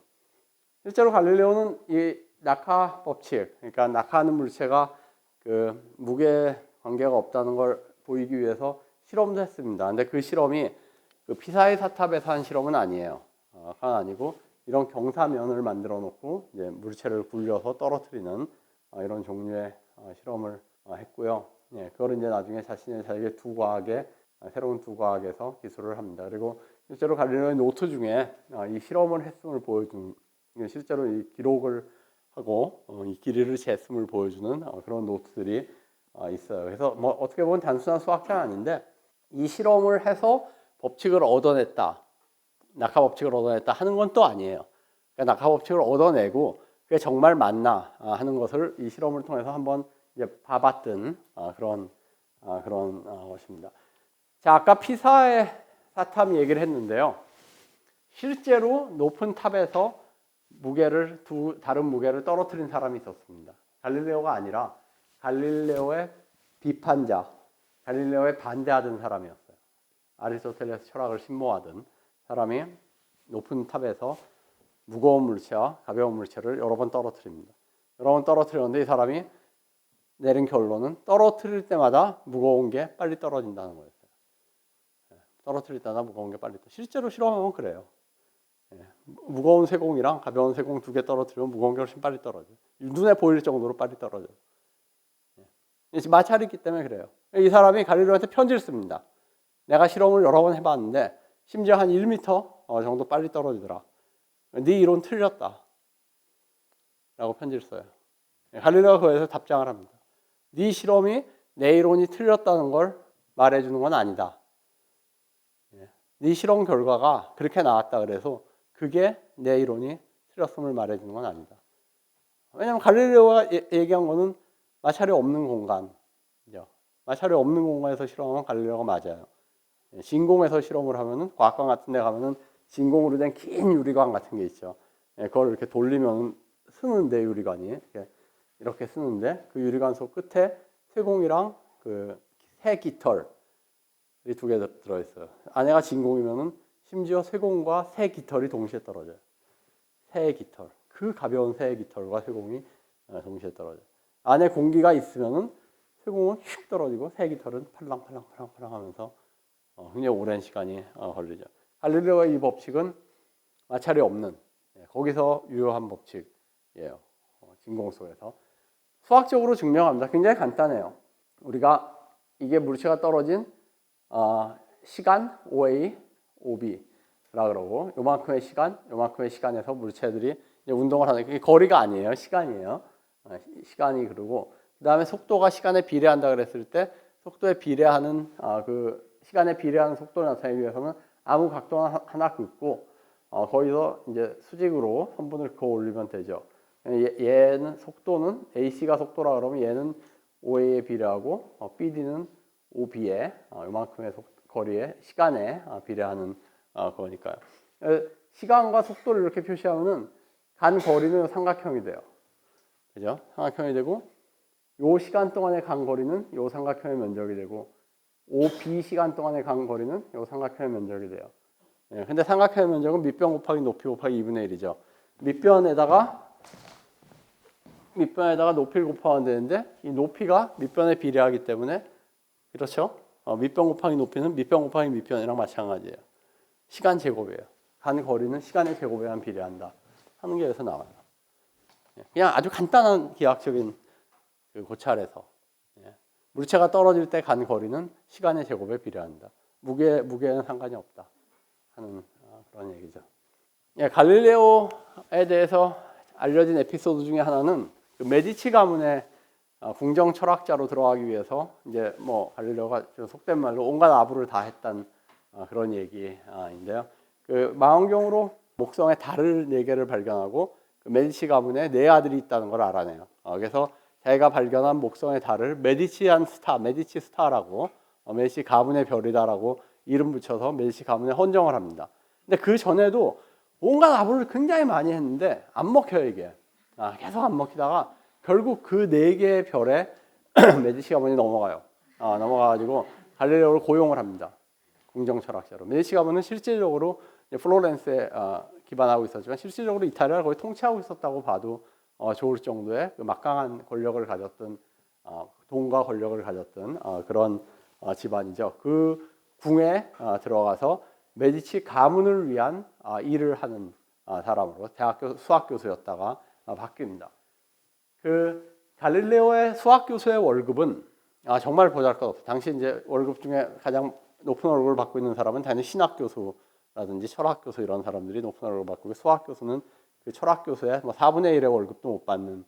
실제로 갈릴레오는 이 낙하 법칙, 그러니까 낙하하는 물체가 그 무게 관계가 없다는 걸 보이기 위해서 실험도 했습니다. 근데 그 실험이 그 피사의 사탑에서 한 실험은 아니에요. 그건 아니고 이런 경사면을 만들어 놓고 이제 물체를 굴려서 떨어뜨리는 이런 종류의 실험을 했고요. 예, 그걸 이제 나중에 자기의 두 과학에 새로운 두 과학에서 기술을 합니다. 그리고 실제로 갈릴레오의 노트 중에 이 실험을 했음을 보여준 실제로 이 기록을 하고 이 길이를 쟀음을 보여주는 그런 노트들이 있어요. 그래서 뭐 어떻게 보면 단순한 수학자는 아닌데 이 실험을 해서 법칙을 얻어냈다, 낙하 법칙을 얻어냈다 하는 건 또 아니에요. 그러니까 낙하 법칙을 얻어내고 그게 정말 맞나 하는 것을 이 실험을 통해서 한번 이제 봐봤던 그런 것입니다. 자, 아까 피사의 사탑 얘기를 했는데요. 실제로 높은 탑에서 다른 무게를 떨어뜨린 사람이 있었습니다. 갈릴레오가 아니라 갈릴레오의 비판자, 갈릴레오에 반대하던 사람이었어요. 아리스토텔레스 철학을 신모하던 사람이 높은 탑에서 무거운 물체와 가벼운 물체를 여러 번 떨어뜨립니다. 여러 번 떨어뜨렸는데 이 사람이 내린 결론은 떨어뜨릴 때마다 무거운 게 빨리 떨어진다는 거였어요. 떨어뜨릴 때마다 무거운 게 빨리 떨어져. 실제로 실험하면 그래요. 무거운 쇠공이랑 가벼운 쇠공 두 개 떨어뜨리면 무거운 게 훨씬 빨리 떨어져요. 눈에 보일 정도로 빨리 떨어져요. 마찰이 있기 때문에 그래요. 이 사람이 갈릴레오한테 편지를 씁니다. 내가 실험을 여러 번 해봤는데 심지어 한 1m 정도 빨리 떨어지더라. 네 이론 틀렸다. 라고 편지를 써요. 갈릴레오가 그에서 답장을 합니다. 네 실험이 내 이론이 틀렸다는 걸 말해주는 건 아니다. 네 실험 결과가 그렇게 나왔다 그래서 그게 내 이론이 틀렸음을 말해주는 건 아니다. 왜냐하면 갈릴레오가 얘기한 거는 마찰이 없는 공간이죠. 마찰이 없는 공간에서 실험하면 갈릴레오가 맞아요. 진공에서 실험을 하면은 과학관 같은 데 가면은 진공으로 된 긴 유리관 같은 게 있죠. 그걸 이렇게 돌리면 쓰는데 유리관이 이렇게 쓰는데 그 유리관 속 끝에 쇠공이랑 그 새 깃털이 두 개 들어있어요. 안에가 진공이면은 심지어 쇠공과 새 깃털이 동시에 떨어져요. 새 깃털, 그 가벼운 새 깃털과 쇠공이 동시에 떨어져요. 안에 공기가 있으면은 쇠공은 휙 떨어지고 새 깃털은 팔랑팔랑 하면서 굉장히 오랜 시간이 걸리죠. 갈릴레오의 이 법칙은 마찰이 없는 거기서 유효한 법칙이에요. 진공 속에서 수학적으로 증명합니다. 굉장히 간단해요. 우리가 이게 물체가 떨어진 시간 OA, OB라 그러고 요만큼의 시간에서 물체들이 이제 운동을 하는 게 거리가 아니에요. 시간이에요. 시간이 그러고 그다음에 속도가 시간에 비례한다 그랬을 때 속도에 비례하는 그 시간에 비례하는 속도를 나타내기 위해서는 아무 각도 하나 긋고 거기서 이제 수직으로 선분을 그어 올리면 되죠. 얘는 속도는 AC가 속도라 그러면 얘는 OA에 비례하고 BD는 OB에 이만큼의 거리에 시간에 비례하는 거니까요. 시간과 속도를 이렇게 표시하면은 간 거리는 삼각형이 돼요. 그죠? 삼각형이 되고 요 시간 동안의 간 거리는 요 삼각형의 면적이 되고 OB 시간 동안의 간 거리는 요 삼각형의 면적이 돼요. 근데 삼각형의 면적은 밑변 곱하기 높이 곱하기 2분의 1이죠. 밑변에다가 높이를 곱하면 되는데 이 높이가 밑변에 비례하기 때문에 그렇죠? 밑변 곱하기 높이는 밑변 곱하기 밑변이랑 마찬가지예요. 시간 제곱이에요. 간 거리는 시간의 제곱에만 비례한다 하는 게 여기서 나와요. 그냥 아주 간단한 기하학적인 그 고찰에서 물체가 떨어질 때 간 거리는 시간의 제곱에 비례한다. 무게에는 상관이 없다 하는 그런 얘기죠. 갈릴레오에 대해서 알려진 에피소드 중에 하나는 그 메디치 가문의 궁정 철학자로 들어가기 위해서 이제 뭐 갈릴레오가 좀 속된 말로 온갖 아부를 다 했던 그런 얘기인데요. 그 망원경으로 목성의 달을 4개를 발견하고 그 메디치 가문에 4아들이 있다는 걸 알아내요. 그래서 자기가 발견한 목성의 달을 메디치 스타라고 메디치 가문의 별이다라고 이름 붙여서 메디치 가문에 헌정을 합니다. 근데 그 전에도 온갖 아부를 굉장히 많이 했는데 안 먹혀요 이게. 계속 안 먹히다가 결국 그 4개의 별에 메디치 가문이 넘어가요. 넘어가가지고 갈릴레오를 고용을 합니다. 궁정 철학자로. 메디치 가문은 실질적으로 플로렌스에 기반하고 있었지만 실질적으로 이탈리아를 거의 통치하고 있었다고 봐도 좋을 정도의 그 막강한 권력을 가졌던 돈과 권력을 가졌던 그런 집안이죠. 그 궁에 들어가서 메디치 가문을 위한 일을 하는 사람으로 대학교 수학 교수였다가 바뀝니다. 그 갈릴레오의 수학 교수의 월급은 정말 보잘것없어요. 당시 이제 월급 중에 가장 높은 월급을 받고 있는 사람은 당연히 신학 교수라든지 철학 교수 이런 사람들이 높은 월급을 받고 있고 수학 교수는 그 철학 교수의 4분의 1의 월급도 못 받는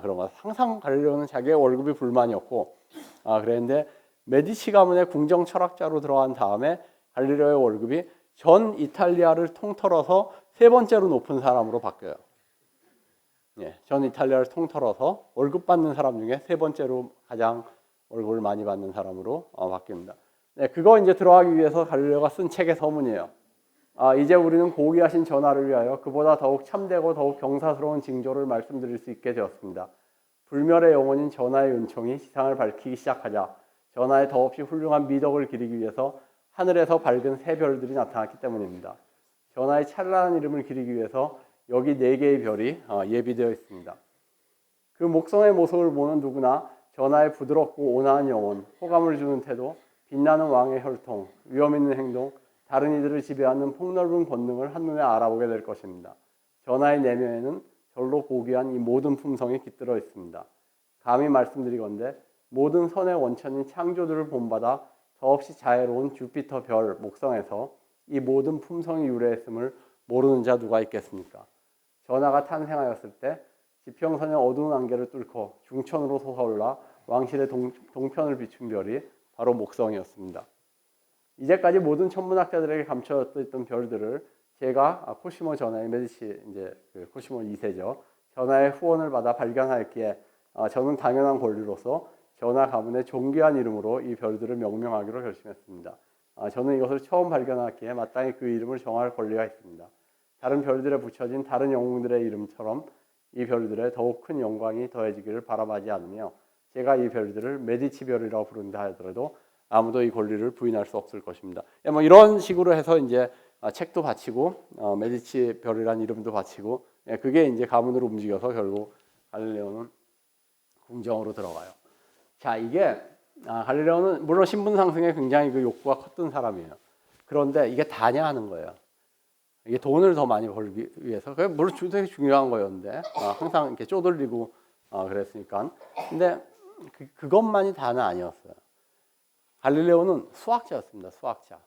그런 거. 항상 갈릴레오는 자기의 월급이 불만이었고 그랬는데 메디치 가문의 궁정 철학자로 들어간 다음에 갈릴레오의 월급이 전 이탈리아를 통틀어서 3번째로 높은 사람으로 바뀌어요. 전 이탈리아를 통틀어서 월급 받는 사람 중에 3번째로 가장 월급을 많이 받는 사람으로 바뀝니다. 그거 이제 들어가기 위해서 갈릴레오가 쓴 책의 서문이에요. 이제 우리는 고귀하신 전하를 위하여 그보다 더욱 참되고 더욱 경사스러운 징조를 말씀드릴 수 있게 되었습니다. 불멸의 영혼인 전하의 은총이 지상을 밝히기 시작하자 전하의 더없이 훌륭한 미덕을 기리기 위해서 하늘에서 밝은 새 별들이 나타났기 때문입니다. 전하의 찬란한 이름을 기리기 위해서 여기 4개의 별이 예비되어 있습니다. 그 목성의 모습을 보는 누구나 전하의 부드럽고 온화한 영혼, 호감을 주는 태도, 빛나는 왕의 혈통, 위험 있는 행동, 다른 이들을 지배하는 폭넓은 권능을 한눈에 알아보게 될 것입니다. 전하의 내면에는 절로 고귀한 이 모든 품성이 깃들어 있습니다. 감히 말씀드리건대 모든 선의 원천인 창조들을 본받아 더없이 자애로운 주피터 별 목성에서 이 모든 품성이 유래했음을 모르는 자 누가 있겠습니까? 전하가 탄생하였을 때 지평선의 어두운 안개를 뚫고 중천으로 솟아올라 왕실의 동편을 비춘 별이 바로 목성이었습니다. 이제까지 모든 천문학자들에게 감춰져 있던 별들을 제가 코시모 전하의 메디치 이제 그 코시모 2세죠. 전하의 후원을 받아 발견하였기에 저는 당연한 권리로서 전하 가문의 존귀한 이름으로 이 별들을 명명하기로 결심했습니다. 저는 이것을 처음 발견하기에 마땅히 그 이름을 정할 권리가 있습니다. 다른 별들에 붙여진 다른 영웅들의 이름처럼 이 별들에 더욱 큰 영광이 더해지기를 바라마지 않으며 제가 이 별들을 메디치 별이라고 부른다 하더라도 아무도 이 권리를 부인할 수 없을 것입니다. 뭐 이런 식으로 해서 이제 책도 바치고 메디치 별이라는 이름도 바치고 그게 이제 가문으로 움직여서 결국 갈릴레오는 궁정으로 들어가요. 자, 이게 갈릴레오는 물론 신분 상승에 굉장히 그 욕구가 컸던 사람이에요. 그런데 이게 다냐 하는 거예요. 이게 돈을 더 많이 벌기 위해서. 그게 물론 되게 중요한 거였는데 항상 이렇게 쪼들리고 그랬으니까. 근데 그것만이 다는 아니었어요. 갈릴레오는 수학자였습니다. 수학자,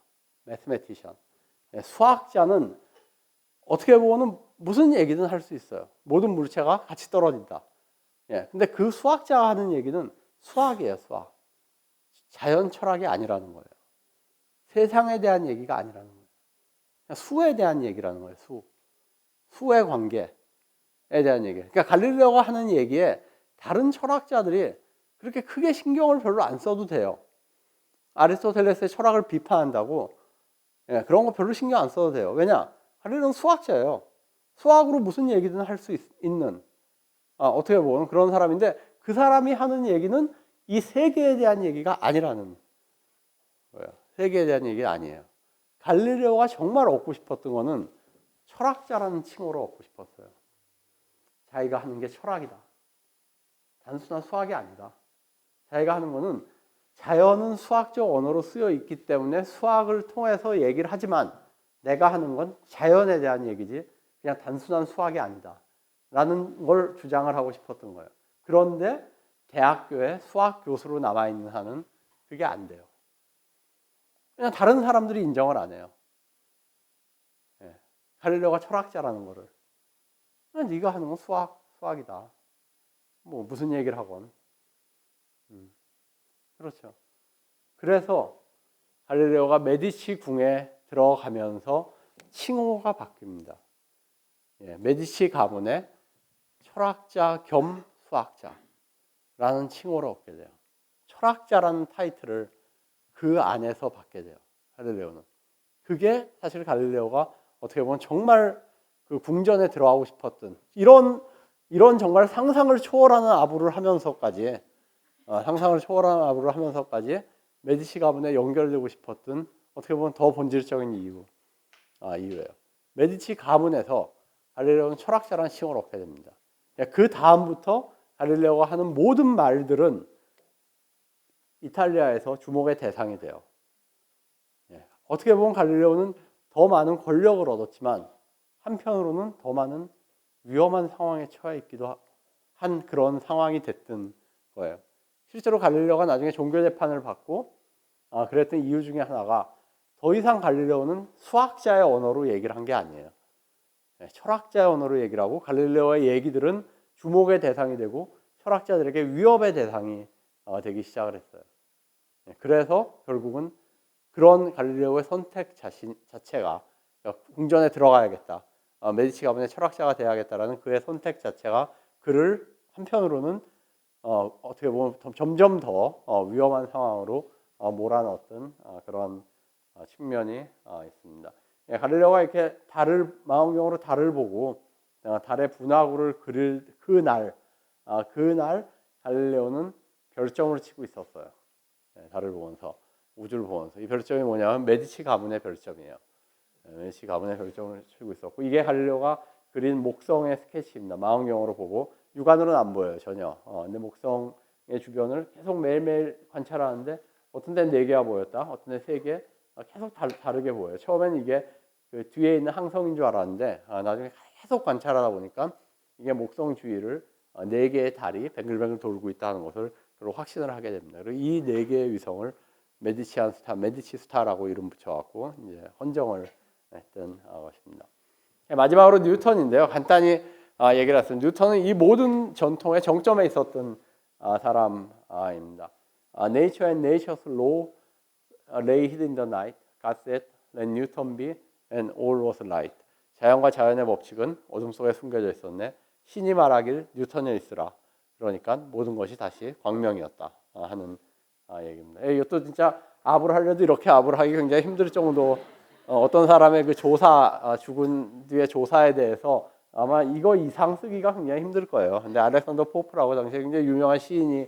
매스메티션. 수학자는 어떻게 보면 무슨 얘기든 할 수 있어요. 모든 물체가 같이 떨어진다. 근데 그 수학자가 하는 얘기는 수학이에요. 수학. 자연 철학이 아니라는 거예요. 세상에 대한 얘기가 아니라는 거예요. 수에 대한 얘기라는 거예요. 수의 관계에 대한 얘기. 그러니까 갈릴레오가 하는 얘기에 다른 철학자들이 그렇게 크게 신경을 별로 안 써도 돼요. 아리스토텔레스의 철학을 비판한다고 그런 거 별로 신경 안 써도 돼요. 왜냐? 갈릴레오는 수학자예요. 수학으로 무슨 얘기든 할 수 있는 어떻게 보면 그런 사람인데 그 사람이 하는 얘기는 이 세계에 대한 얘기가 아니라는 거예요. 세계에 대한 얘기가 아니에요. 갈릴레오가 정말 얻고 싶었던 거는 철학자라는 칭호를 얻고 싶었어요. 자기가 하는 게 철학이다. 단순한 수학이 아니다. 자기가 하는 거는 자연은 수학적 언어로 쓰여 있기 때문에 수학을 통해서 얘기를 하지만 내가 하는 건 자연에 대한 얘기지 그냥 단순한 수학이 아니다. 라는 걸 주장을 하고 싶었던 거예요. 그런데 대학교에 수학 교수로 남아있는 한은 그게 안 돼요. 그냥 다른 사람들이 인정을 안 해요. 갈릴레오가 철학자라는 거를. 네가 하는 건 수학이다. 뭐 무슨 얘기를 하건. 그렇죠. 그래서 갈릴레오가 메디치 궁에 들어가면서 칭호가 바뀝니다. 메디치 가문의 철학자 겸 수학자라는 칭호를 얻게 돼요. 철학자라는 타이틀을 그 안에서 받게 돼요. 갈릴레오는. 그게 사실 갈릴레오가 어떻게 보면 정말 그 궁전에 들어가고 싶었던 이런 정말 상상을 초월하는 아부를 하면서까지 메디치 가문에 연결되고 싶었던 어떻게 보면 더 본질적인 이유예요. 메디치 가문에서 갈릴레오는 철학자라는 칭호를 얻게 됩니다. 그 다음부터 갈릴레오가 하는 모든 말들은 이탈리아에서 주목의 대상이 돼요. 어떻게 보면 갈릴레오는 더 많은 권력을 얻었지만 한편으로는 더 많은 위험한 상황에 처해 있기도 한 그런 상황이 됐던 거예요. 실제로 갈릴레오가 나중에 종교 재판을 받고 그랬던 이유 중에 하나가 더 이상 갈릴레오는 수학자의 언어로 얘기를 한 게 아니에요. 철학자의 언어로 얘기를 하고 갈릴레오의 얘기들은 주목의 대상이 되고 철학자들에게 위협의 대상이 되기 시작을 했어요. 그래서 결국은 그런 갈릴레오의 선택 자체가 궁전에 들어가야겠다. 메디치 가문의 철학자가 돼야겠다라는 그의 선택 자체가 그를 한편으로는 어떻게 보면 점점 더 위험한 상황으로 몰아넣었던 그런 측면이 있습니다. 갈릴레오가 이렇게 망원경으로 달을 보고 달의 분화구를 그릴 그날 갈릴레오는 별점을 치고 있었어요. 달을 보면서 우주를 보면서 이 별점이 뭐냐면 메디치 가문의 별점이에요. 메디치 가문의 별점을 치고 있었고 이게 갈릴레오가 그린 목성의 스케치입니다. 망원경으로 보고 육안으로는 안 보여요 전혀. 근데 목성의 주변을 계속 매일매일 관찰하는데 어떤 데는 4개가 보였다, 어떤 데는 3개, 계속 다르게 보여요. 처음엔 이게 그 뒤에 있는 항성인 줄 알았는데 나중에 계속 관찰하다 보니까 이게 목성 주위를 4개의 달이 뱅글뱅글 돌고 있다는 것을 확신을 하게 됩니다. 그리고 이 4개의 위성을 메디치 스타라고 이름 붙여갖고 이제 헌정을 했던 것입니다. 마지막으로 뉴턴인데요. 간단히 얘기를 했습니다. 뉴턴은 이 모든 전통의 정점에 있었던 사람입니다. Nature and nature's law lay hid in the night. God said, let Newton be, and all was light. 자연과 자연의 법칙은 어둠 속에 숨겨져 있었네. 신이 말하길 뉴턴이 있으라. 그러니까 모든 것이 다시 광명이었다 하는 얘기입니다. 이것도 진짜 아부를 하려도 이렇게 아부를 하기 굉장히 힘들 정도. 어떤 사람의 그 죽은 뒤의 조사에 대해서 아마 이거 이상 쓰기가 굉장히 힘들 거예요. 근데 알렉산더 포프라고 당시에 굉장히 유명한 시인이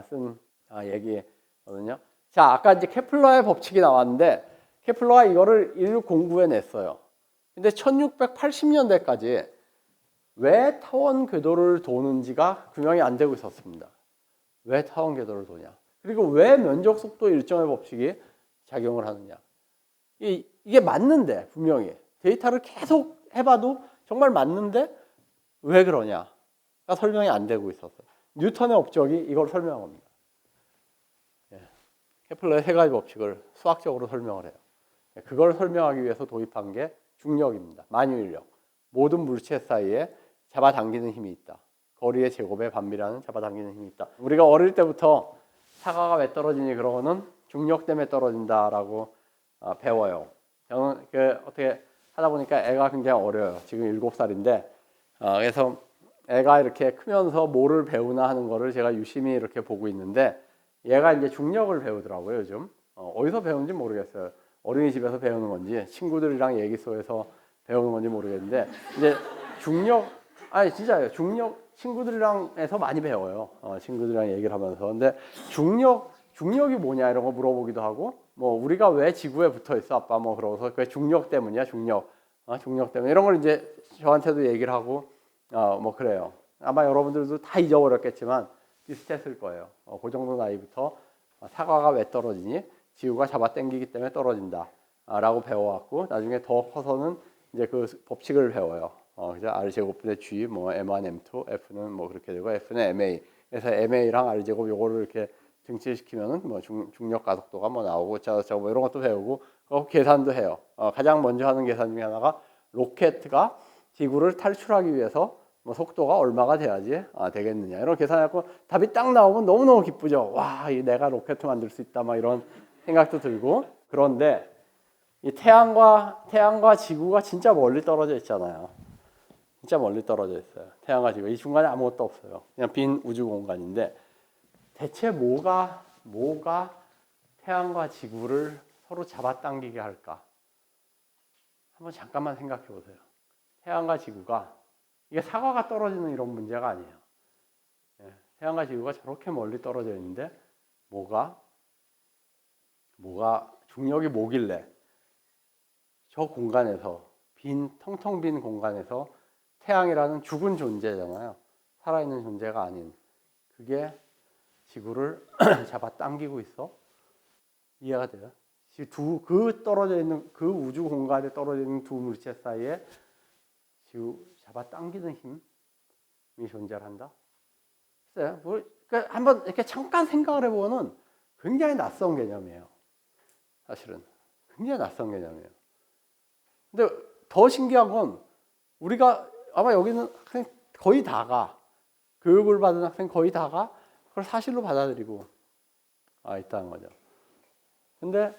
쓴 얘기거든요. 자, 아까 이제 케플러의 법칙이 나왔는데 케플러가 이거를 1609에 근데 1680년대까지 왜 타원 궤도를 도는지가 규명이 안 되고 있었습니다. 왜 타원 궤도를 도냐? 그리고 왜 면적 속도 일정의 법칙이 작용을 하느냐? 이게 맞는데 분명히 데이터를 계속 해봐도 정말 맞는데 왜 그러냐가 설명이 안 되고 있었어요. 뉴턴의 업적이 이걸 설명합니다. 케플러의 3가지 법칙을 수학적으로 설명을 해요. 그걸 설명하기 위해서 도입한 게 중력입니다. 만유인력. 모든 물체 사이에 잡아당기는 힘이 있다. 거리의 제곱에 반비례하는 잡아당기는 힘이 있다. 우리가 어릴 때부터 사과가 왜 떨어지니 그러고는 중력 때문에 떨어진다라고 배워요. 저는 어떻게 하다 보니까 애가 굉장히 어려요. 지금 7살인데 그래서 애가 이렇게 크면서 뭐를 배우나 하는 거를 제가 유심히 이렇게 보고 있는데 얘가 이제 중력을 배우더라고요. 요즘 어디서 배우는지 모르겠어요. 어린이집에서 배우는 건지 친구들이랑 얘기 속에서 배우는 건지 모르겠는데 이제 진짜요. 중력 친구들이랑에서 많이 배워요. 친구들이랑 얘기를 하면서. 근데 중력이 뭐냐 이런 거 물어보기도 하고 뭐 우리가 왜 지구에 붙어 있어 아빠 뭐 그러고서 그게 중력 때문이야 중력 때문에 이런 걸 이제 저한테도 얘기를 하고 뭐 그래요. 아마 여러분들도 다 잊어버렸겠지만 비슷했을 거예요. 그 정도 나이부터 사과가 왜 떨어지니 지구가 잡아당기기 때문에 떨어진다 라고 배워왔고 나중에 더 커서는 이제 그 법칙을 배워요. 그래서 R 제곱분의 G 뭐 M1 M2 F는 뭐 그렇게 되고 F는 MA 그래서 MA랑 R 제곱 요거를 이렇게 등치시키면은 뭐 중력 가속도가 뭐 나오고 저거 뭐 이런 것도 배우고 계산도 해요. 가장 먼저 하는 계산 중에 하나가 로켓가 지구를 탈출하기 위해서 뭐 속도가 얼마가 돼야지 되겠느냐 이런 계산하고 답이 딱 나오면 너무너무 기쁘죠. 와, 내가 로켓 만들 수 있다 막 이런 생각도 들고. 그런데 이 태양과 지구가 진짜 멀리 떨어져 있잖아요. 진짜 멀리 떨어져 있어요. 태양과 지구 이 중간에 아무것도 없어요. 그냥 빈 우주 공간인데 대체 뭐가 태양과 지구를 서로 잡아당기게 할까? 한번 잠깐만 생각해 보세요. 태양과 지구가, 이게 사과가 떨어지는 이런 문제가 아니에요. 태양과 지구가 저렇게 멀리 떨어져 있는데 뭐가 중력이 뭐길래 저 공간에서, 텅텅 빈 공간에서 태양이라는 죽은 존재잖아요. 살아있는 존재가 아닌, 그게 지구를 잡아당기고 있어? 이해가 돼요? 그 떨어져 있는, 그 우주 공간에 떨어져 있는 두 물체 사이에 지구 잡아당기는 힘이 존재한다? 글쎄요. 그러니까 한번 이렇게 잠깐 생각을 해보면 굉장히 낯선 개념이에요. 사실은 굉장히 낯선 개념이에요. 근데 더 신기한 건, 우리가 아마 여기는 학생 거의 다가, 교육을 받은 학생 거의 다가 그걸 사실로 받아들이고 있다는 거죠. 근데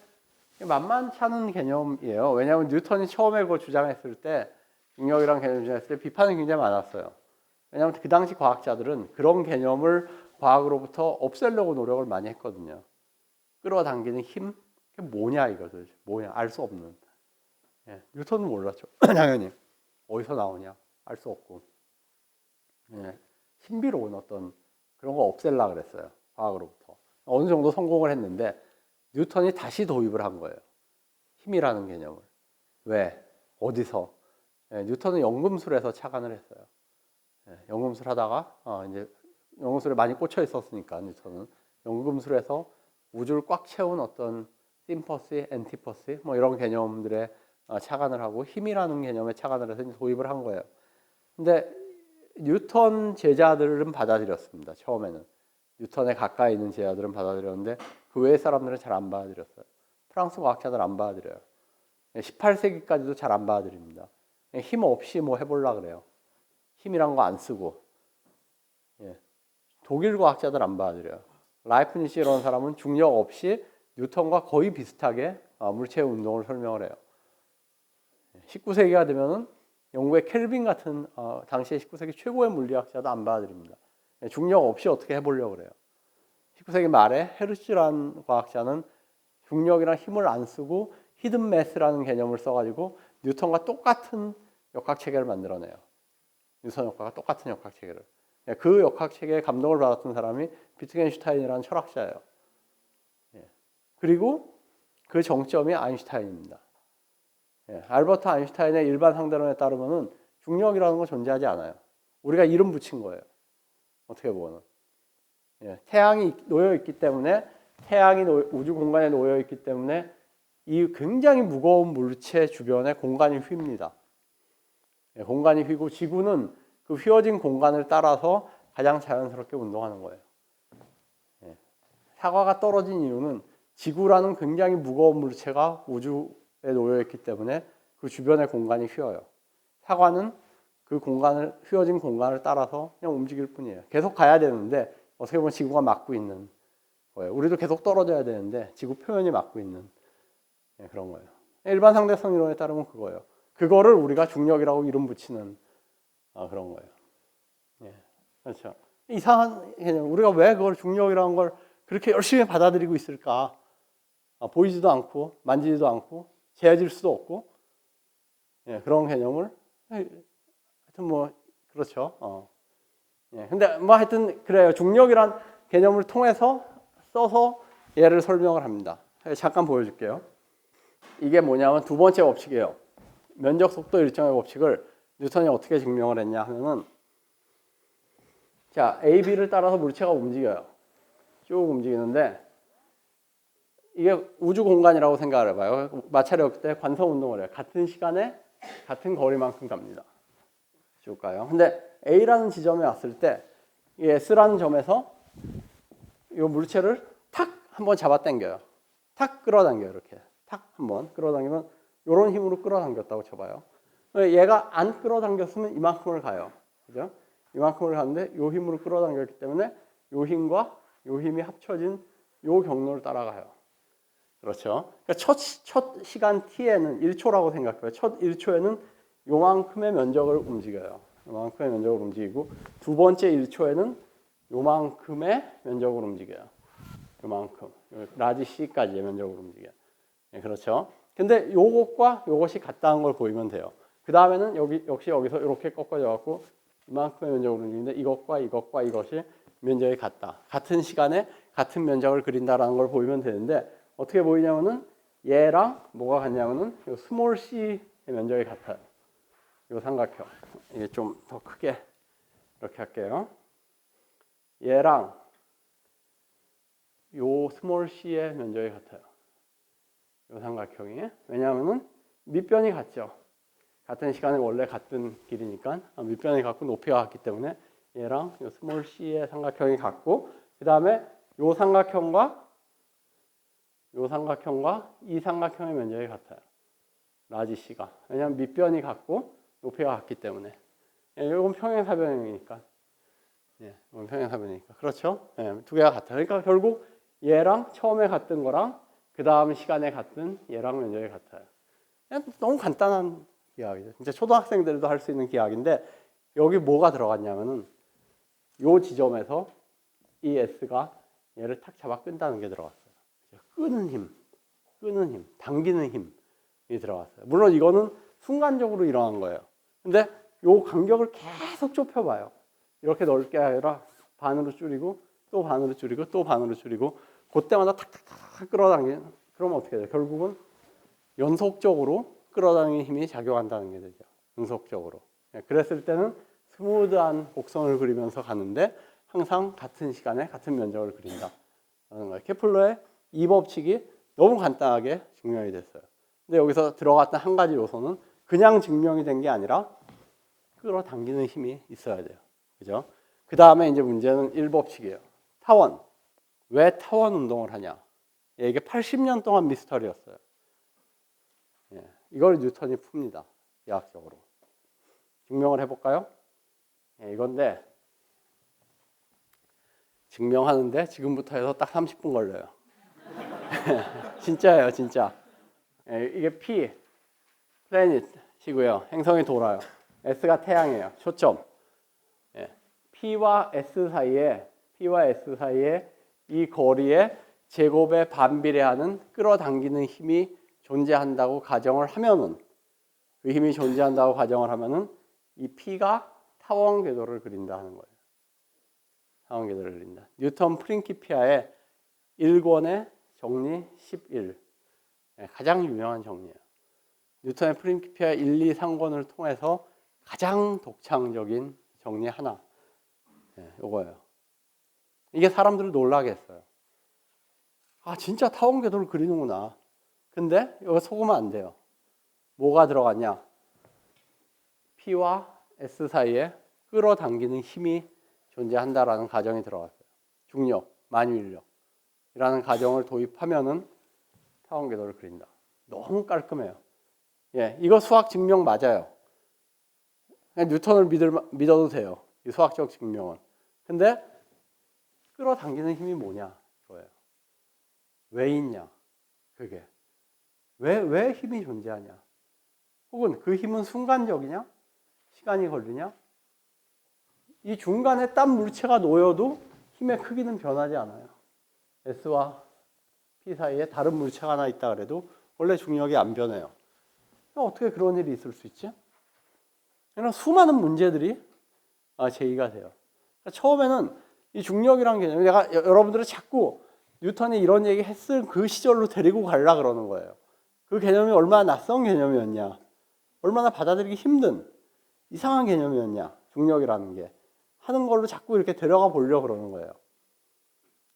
만만치 않은 개념이에요. 왜냐하면 뉴턴이 처음에 그걸 주장했을 때, 중력이라는 개념을 주장했을 때 비판이 굉장히 많았어요. 왜냐하면 그 당시 과학자들은 그런 개념을 과학으로부터 없애려고 노력을 많이 했거든요. 끌어당기는 힘? 그게 뭐냐 이거죠. 뭐냐, 알 수 없는. 뉴턴은 몰랐죠. 당연히. 어디서 나오냐, 알 수 없고. 신비로운 어떤 그런 거 없애려고 그랬어요. 과학으로부터. 어느 정도 성공을 했는데 뉴턴이 다시 도입을 한 거예요. 힘이라는 개념을. 왜? 어디서? 뉴턴은 연금술에서 착안을 했어요. 연금술 하다가 이제 연금술에 많이 꽂혀 있었으니까 뉴턴은 연금술에서 우주를 꽉 채운 어떤 심퍼시, 엔티퍼시 뭐 이런 개념들에 착안을 하고 힘이라는 개념에 착안을 해서 도입을 한 거예요. 근데 뉴턴 제자들은 받아들였습니다. 처음에는 뉴턴에 가까이 있는 제자들은 받아들였는데 그 외의 사람들은 잘 안 받아들였어요. 프랑스 과학자들 안 받아들여요. 18세기까지도 잘 안 받아들입니다. 힘 없이 뭐 해보려고 그래요. 힘이란 거 안 쓰고. 독일 과학자들 안 받아들여요. 라이프니츠 이런 사람은 중력 없이 뉴턴과 거의 비슷하게 물체의 운동을 설명을 해요. 19세기가 되면은 영국의 켈빈 같은 당시의 19세기 최고의 물리학자도 안 받아들입니다. 중력 없이 어떻게 해보려고 그래요. 19세기 말에 헤르츠라는 과학자는 중력이랑 힘을 안 쓰고 히든 매스라는 개념을 써가지고 뉴턴과 똑같은 역학체계를 만들어내요. 뉴턴 역학과 똑같은 역학체계를. 그 역학체계에 감동을 받았던 사람이 비트겐슈타인이라는 철학자예요. 그리고 그 정점이 아인슈타인입니다. 알버트 아인슈타인의 일반 상대론에 따르면은 중력이라는 건 존재하지 않아요. 우리가 이름 붙인 거예요. 어떻게 보면. 태양이 놓여 있기 때문에, 태양이 우주 공간에 놓여 있기 때문에 이 굉장히 무거운 물체 주변에 공간이 휩니다. 공간이 휘고 지구는 그 휘어진 공간을 따라서 가장 자연스럽게 운동하는 거예요. 사과가 떨어진 이유는 지구라는 굉장히 무거운 물체가 우주에 놓여 있기 때문에 그 주변의 공간이 휘어요. 사과는 그 공간을, 휘어진 공간을 따라서 그냥 움직일 뿐이에요. 계속 가야 되는데 어떻게 보면 지구가 막고 있는 거예요. 우리도 계속 떨어져야 되는데 지구 표면이 막고 있는 그런 거예요. 일반 상대성 이론에 따르면 그거예요. 그거를 우리가 중력이라고 이름 붙이는 그런 거예요. 그렇죠. 이상한 개념. 우리가 왜 그걸 중력이라는 걸 그렇게 열심히 받아들이고 있을까? 보이지도 않고 만지지도 않고 재질 수도 없고 그런 개념을 하여튼 뭐 그렇죠. 근데 뭐 하여튼 그래요. 중력이란 개념을 통해서 써서 얘를 설명을 합니다. 잠깐 보여줄게요. 이게 뭐냐면 두 번째 법칙이에요. 면적 속도 일정의 법칙을 뉴턴이 어떻게 증명을 했냐 하면은, 자, A, B를 따라서 물체가 움직여요. 쭉 움직이는데 이게 우주 공간이라고 생각을 해봐요. 마찰이 없을 때 관성 운동을 해요. 같은 시간에 같은 거리만큼 갑니다. 쭉 가요. 근데 A라는 지점에 왔을 때 이 S라는 점에서 이 물체를 탁 한번 잡아당겨요. 탁 끌어당겨요. 이렇게 탁 한번 끌어당기면 이런 힘으로 끌어당겼다고 쳐봐요. 얘가 안 끌어당겼으면 이만큼을 가요. 그죠? 이만큼을 가는데 이 힘으로 끌어당겼기 때문에 이 힘과 이 힘이 합쳐진 이 경로를 따라가요. 그렇죠? 그러니까 첫 시간 t에는 1초라고 생각해요. 첫 1초에는 요만큼의 면적을 움직여요. 요만큼의 면적을 움직이고 두 번째 1초에는 요만큼의 면적을 움직여요. 요만큼. 라지 C까지 면적으로 움직여. 예, 그렇죠. 근데 요것과 요것이 같다는 걸 보이면 돼요. 그 다음에는 역시 여기서 이렇게 꺾어져 갖고 이만큼의 면적으로 움직이는데 이것과 이것이 면적이 같다. 같은 시간에 같은 면적을 그린다라는 걸 보이면 되는데 어떻게 보이냐면은 얘랑 뭐가 같냐면은 요 스몰 c의 면적이 같아요. 요 삼각형. 이게 좀 더 크게 이렇게 할게요. 얘랑 요 스몰 c의 면적이 같아요. 요 삼각형이. 왜냐하면은 밑변이 같죠. 같은 시간에 원래 같은 길이니까 밑변이 같고 높이가 같기 때문에 얘랑 요 스몰 c의 삼각형이 같고 그 다음에 요 삼각형과 이 삼각형의 면적이 같아요. 라지 c가. 왜냐하면 밑변이 같고 높이가 같기 때문에. 예, 이건 평행사변이니까. 예, 이건 평행사변이니까. 그렇죠? 예, 두 개가 같아요. 그러니까 결국 얘랑 처음에 같은 거랑 그 다음 시간에 같은 얘랑 면적이 같아요. 그냥 너무 간단한 기하학이죠. 진짜 초등학생들도 할 수 있는 기하학인데 여기 뭐가 들어갔냐면은 요 지점에서 이 S가 얘를 탁 잡아 끈다는 게 들어갔어요. 끄는 힘, 당기는 힘이 들어갔어요. 물론 이거는 순간적으로 일어난 거예요. 근데 요 간격을 계속 좁혀봐요. 이렇게 넓게 아니라 반으로 줄이고 또 반으로 줄이고 또 반으로 줄이고 그때마다 탁탁탁 끌어당기는. 그러면 어떻게 돼요? 결국은 연속적으로 끌어당기는 힘이 작용한다는 게 되죠. 연속적으로. 그랬을 때는 스무드한 곡선을 그리면서 가는데 항상 같은 시간에 같은 면적을 그린다. 라는 거예요. 케플러의 이 법칙이 너무 간단하게 증명이 됐어요. 근데 여기서 들어갔던 한 가지 요소는 그냥 증명이 된 게 아니라 끌어당기는 힘이 있어야 돼요. 그죠? 그 다음에 이제 문제는 1법칙이에요. 타원. 왜 타원 운동을 하냐? 이게 80년 동안 미스터리였어요. 예, 이걸 뉴턴이 풉니다. 과학적으로. 증명을 해볼까요? 예, 이건데 증명하는데 지금부터 해서 딱 30분 걸려요. 진짜예요, 진짜. 예, 이게 P, 플래닛이고요. 행성이 돌아요. S가 태양이에요. 초점. 예, P와 S 사이에 이 거리에 제곱에 반비례하는 끌어당기는 힘이 존재한다고 가정을 하면은 그 힘이 존재한다고 가정을 하면은 이 P가 타원 궤도를 그린다 하는 거예요. 타원 궤도를 그린다. 뉴턴 프린키피아의 1권의 정리 11. 가장 유명한 정리예요. 뉴턴의 프린키피아 1, 2, 3권을 통해서 가장 독창적인 정리 하나. 요거예요. 이게 사람들을 놀라게 했어요. 아, 진짜 타원 궤도를 그리는구나. 근데 이거 속으면 안 돼요. 뭐가 들어갔냐? P와 S 사이에 끌어당기는 힘이 존재한다라는 가정이 들어갔어요. 중력, 만유인력이라는 가정을 도입하면은 타원 궤도를 그린다. 너무 깔끔해요. 예, 이거 수학 증명 맞아요. 그냥 뉴턴을 믿어도 돼요. 이 수학적 증명은. 근데 끌어당기는 힘이 뭐냐? 이거예요. 왜 있냐? 그게. 왜 힘이 존재하냐? 혹은 그 힘은 순간적이냐? 시간이 걸리냐? 이 중간에 딴 물체가 놓여도 힘의 크기는 변하지 않아요. S와 P 사이에 다른 물체가 하나 있다 그래도 원래 중력이 안 변해요. 어떻게 그런 일이 있을 수 있지? 그냥 수많은 문제들이 제기가 돼요. 그러니까 처음에는 이 중력이라는 개념, 내가 여러분들은 자꾸 뉴턴이 이런 얘기 했을 그 시절로 데리고 가려 그러는 거예요. 그 개념이 얼마나 낯선 개념이었냐, 얼마나 받아들이기 힘든 이상한 개념이었냐, 중력이라는 게 하는 걸로 자꾸 이렇게 데려가 보려고 그러는 거예요.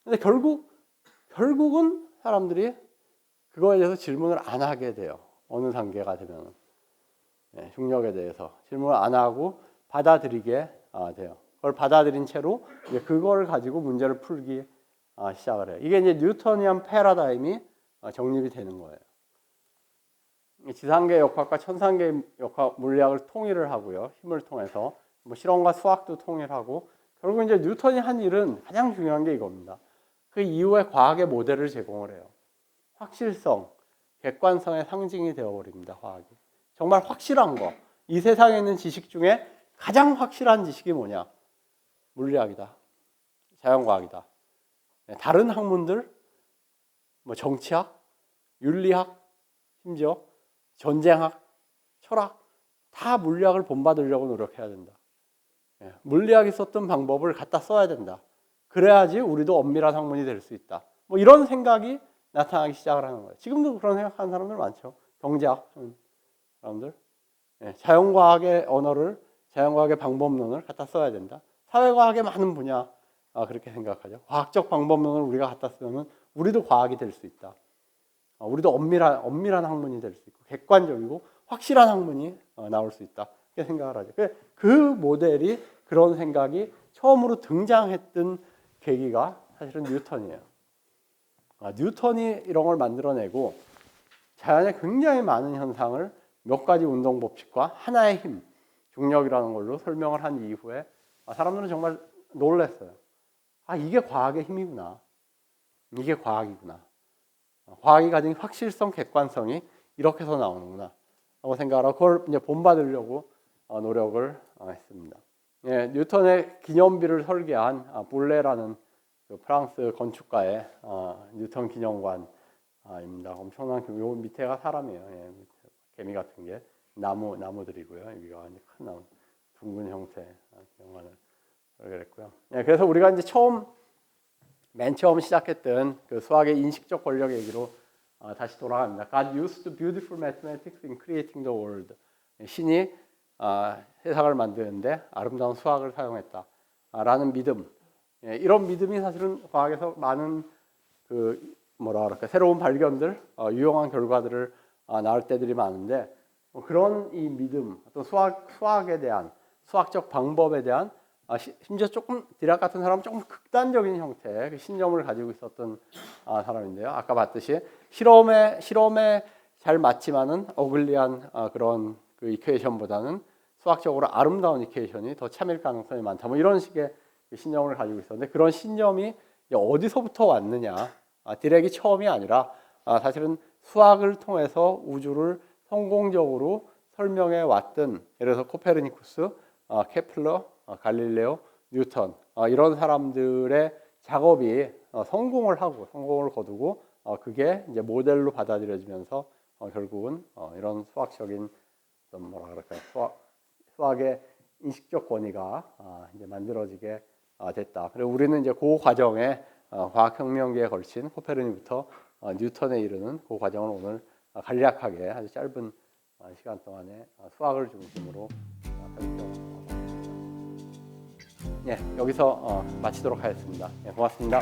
근데 결국은 사람들이 그거에 대해서 질문을 안 하게 돼요. 어느 단계가 되면 중력에 대해서 질문을 안 하고 받아들이게 돼요. 그걸 받아들인 채로 이제 그걸 가지고 문제를 풀기 시작을 해요. 이게 이제 뉴턴이안 패러다임이 정립이 되는 거예요. 지상계 역학과 천상계 역학 물리학을 통일을 하고요. 힘을 통해서 뭐 실험과 수학도 통일하고 결국 이제 뉴턴이 한 일은 가장 중요한 게 이겁니다. 그 이후에 과학의 모델을 제공을 해요. 확실성, 객관성의 상징이 되어버립니다. 과학이. 정말 확실한 거. 이 세상에 있는 지식 중에 가장 확실한 지식이 뭐냐? 물리학이다. 자연과학이다. 다른 학문들 뭐 정치학, 윤리학, 심지어 전쟁학, 철학 다 물리학을 본받으려고 노력해야 된다. 물리학이 썼던 방법을 갖다 써야 된다. 그래야지 우리도 엄밀한 학문이 될 수 있다. 뭐 이런 생각이 나타나기 시작을 하는 거예요. 지금도 그런 생각하는 사람들 많죠. 경제학 사람들, 자연과학의 언어를, 자연과학의 방법론을 갖다 써야 된다. 사회과학의 많은 분야 그렇게 생각하죠. 과학적 방법론을 우리가 갖다 쓰면 우리도 과학이 될 수 있다. 우리도 엄밀한 학문이 될 수 있고 객관적이고 확실한 학문이 나올 수 있다. 이렇게 생각을 하죠. 그 모델이, 그런 생각이 처음으로 등장했던 계기가 사실은 뉴턴이에요. 뉴턴이 이런 걸 만들어내고 자연의 굉장히 많은 현상을 몇 가지 운동 법칙과 하나의 힘, 중력이라는 걸로 설명을 한 이후에 사람들은 정말 놀랐어요. 이게 과학의 힘이구나. 이게 과학이구나. 과학이 가진 확실성, 객관성이 이렇게 해서 나오는구나 라고 생각을 하고 그걸 이제 본받으려고 노력을 했습니다. 뉴턴의 기념비를 설계한 볼레라는 그 프랑스 건축가의 뉴턴 기념관입니다. 엄청난 요 밑에가 사람이에요. 개미 같은 게 나무들이고요. 여기가 큰 나무, 둥근 형태 기념관을 설계했고요. 그래서 우리가 이제 맨 처음 시작했던 그 수학의 인식적 권력 얘기로 다시 돌아갑니다. God used beautiful mathematics in creating the world. 신이 세상을 만드는데 아름다운 수학을 사용했다라는 믿음. 이런 믿음이 사실은 과학에서 많은 새로운 발견들, 유용한 결과들을 낳을 때들이 많은데 그런 이 믿음, 어떤 수학에 대한 수학적 방법에 대한 심지어 조금 디락 같은 사람은 조금 극단적인 형태의 그 신념을 가지고 있었던 사람인데요. 아까 봤듯이 실험에 잘 맞지만은 어글리한 그런 그 이퀘이션보다는 수학적으로 아름다운 이퀘이션이 더 참일 가능성이 많다. 뭐 이런 식의 신념을 가지고 있었는데 그런 신념이 어디서부터 왔느냐? 디렉이 처음이 아니라 사실은 수학을 통해서 우주를 성공적으로 설명해 왔던, 예를 들어서 코페르니쿠스, 케플러, 갈릴레오, 뉴턴 이런 사람들의 작업이 성공을 거두고 그게 이제 모델로 받아들여지면서 결국은 이런 수학적인 수학의 인식적 권위가 이제 만들어지게 됐다. 그리고 우리는 이제 그 과정에 과학혁명기에 걸친 코페르니쿠스부터 뉴턴에 이르는 그 과정을 오늘 간략하게 아주 짧은 시간 동안에 수학을 중심으로 살펴봤습니다. 여기서 마치도록 하겠습니다. 고맙습니다.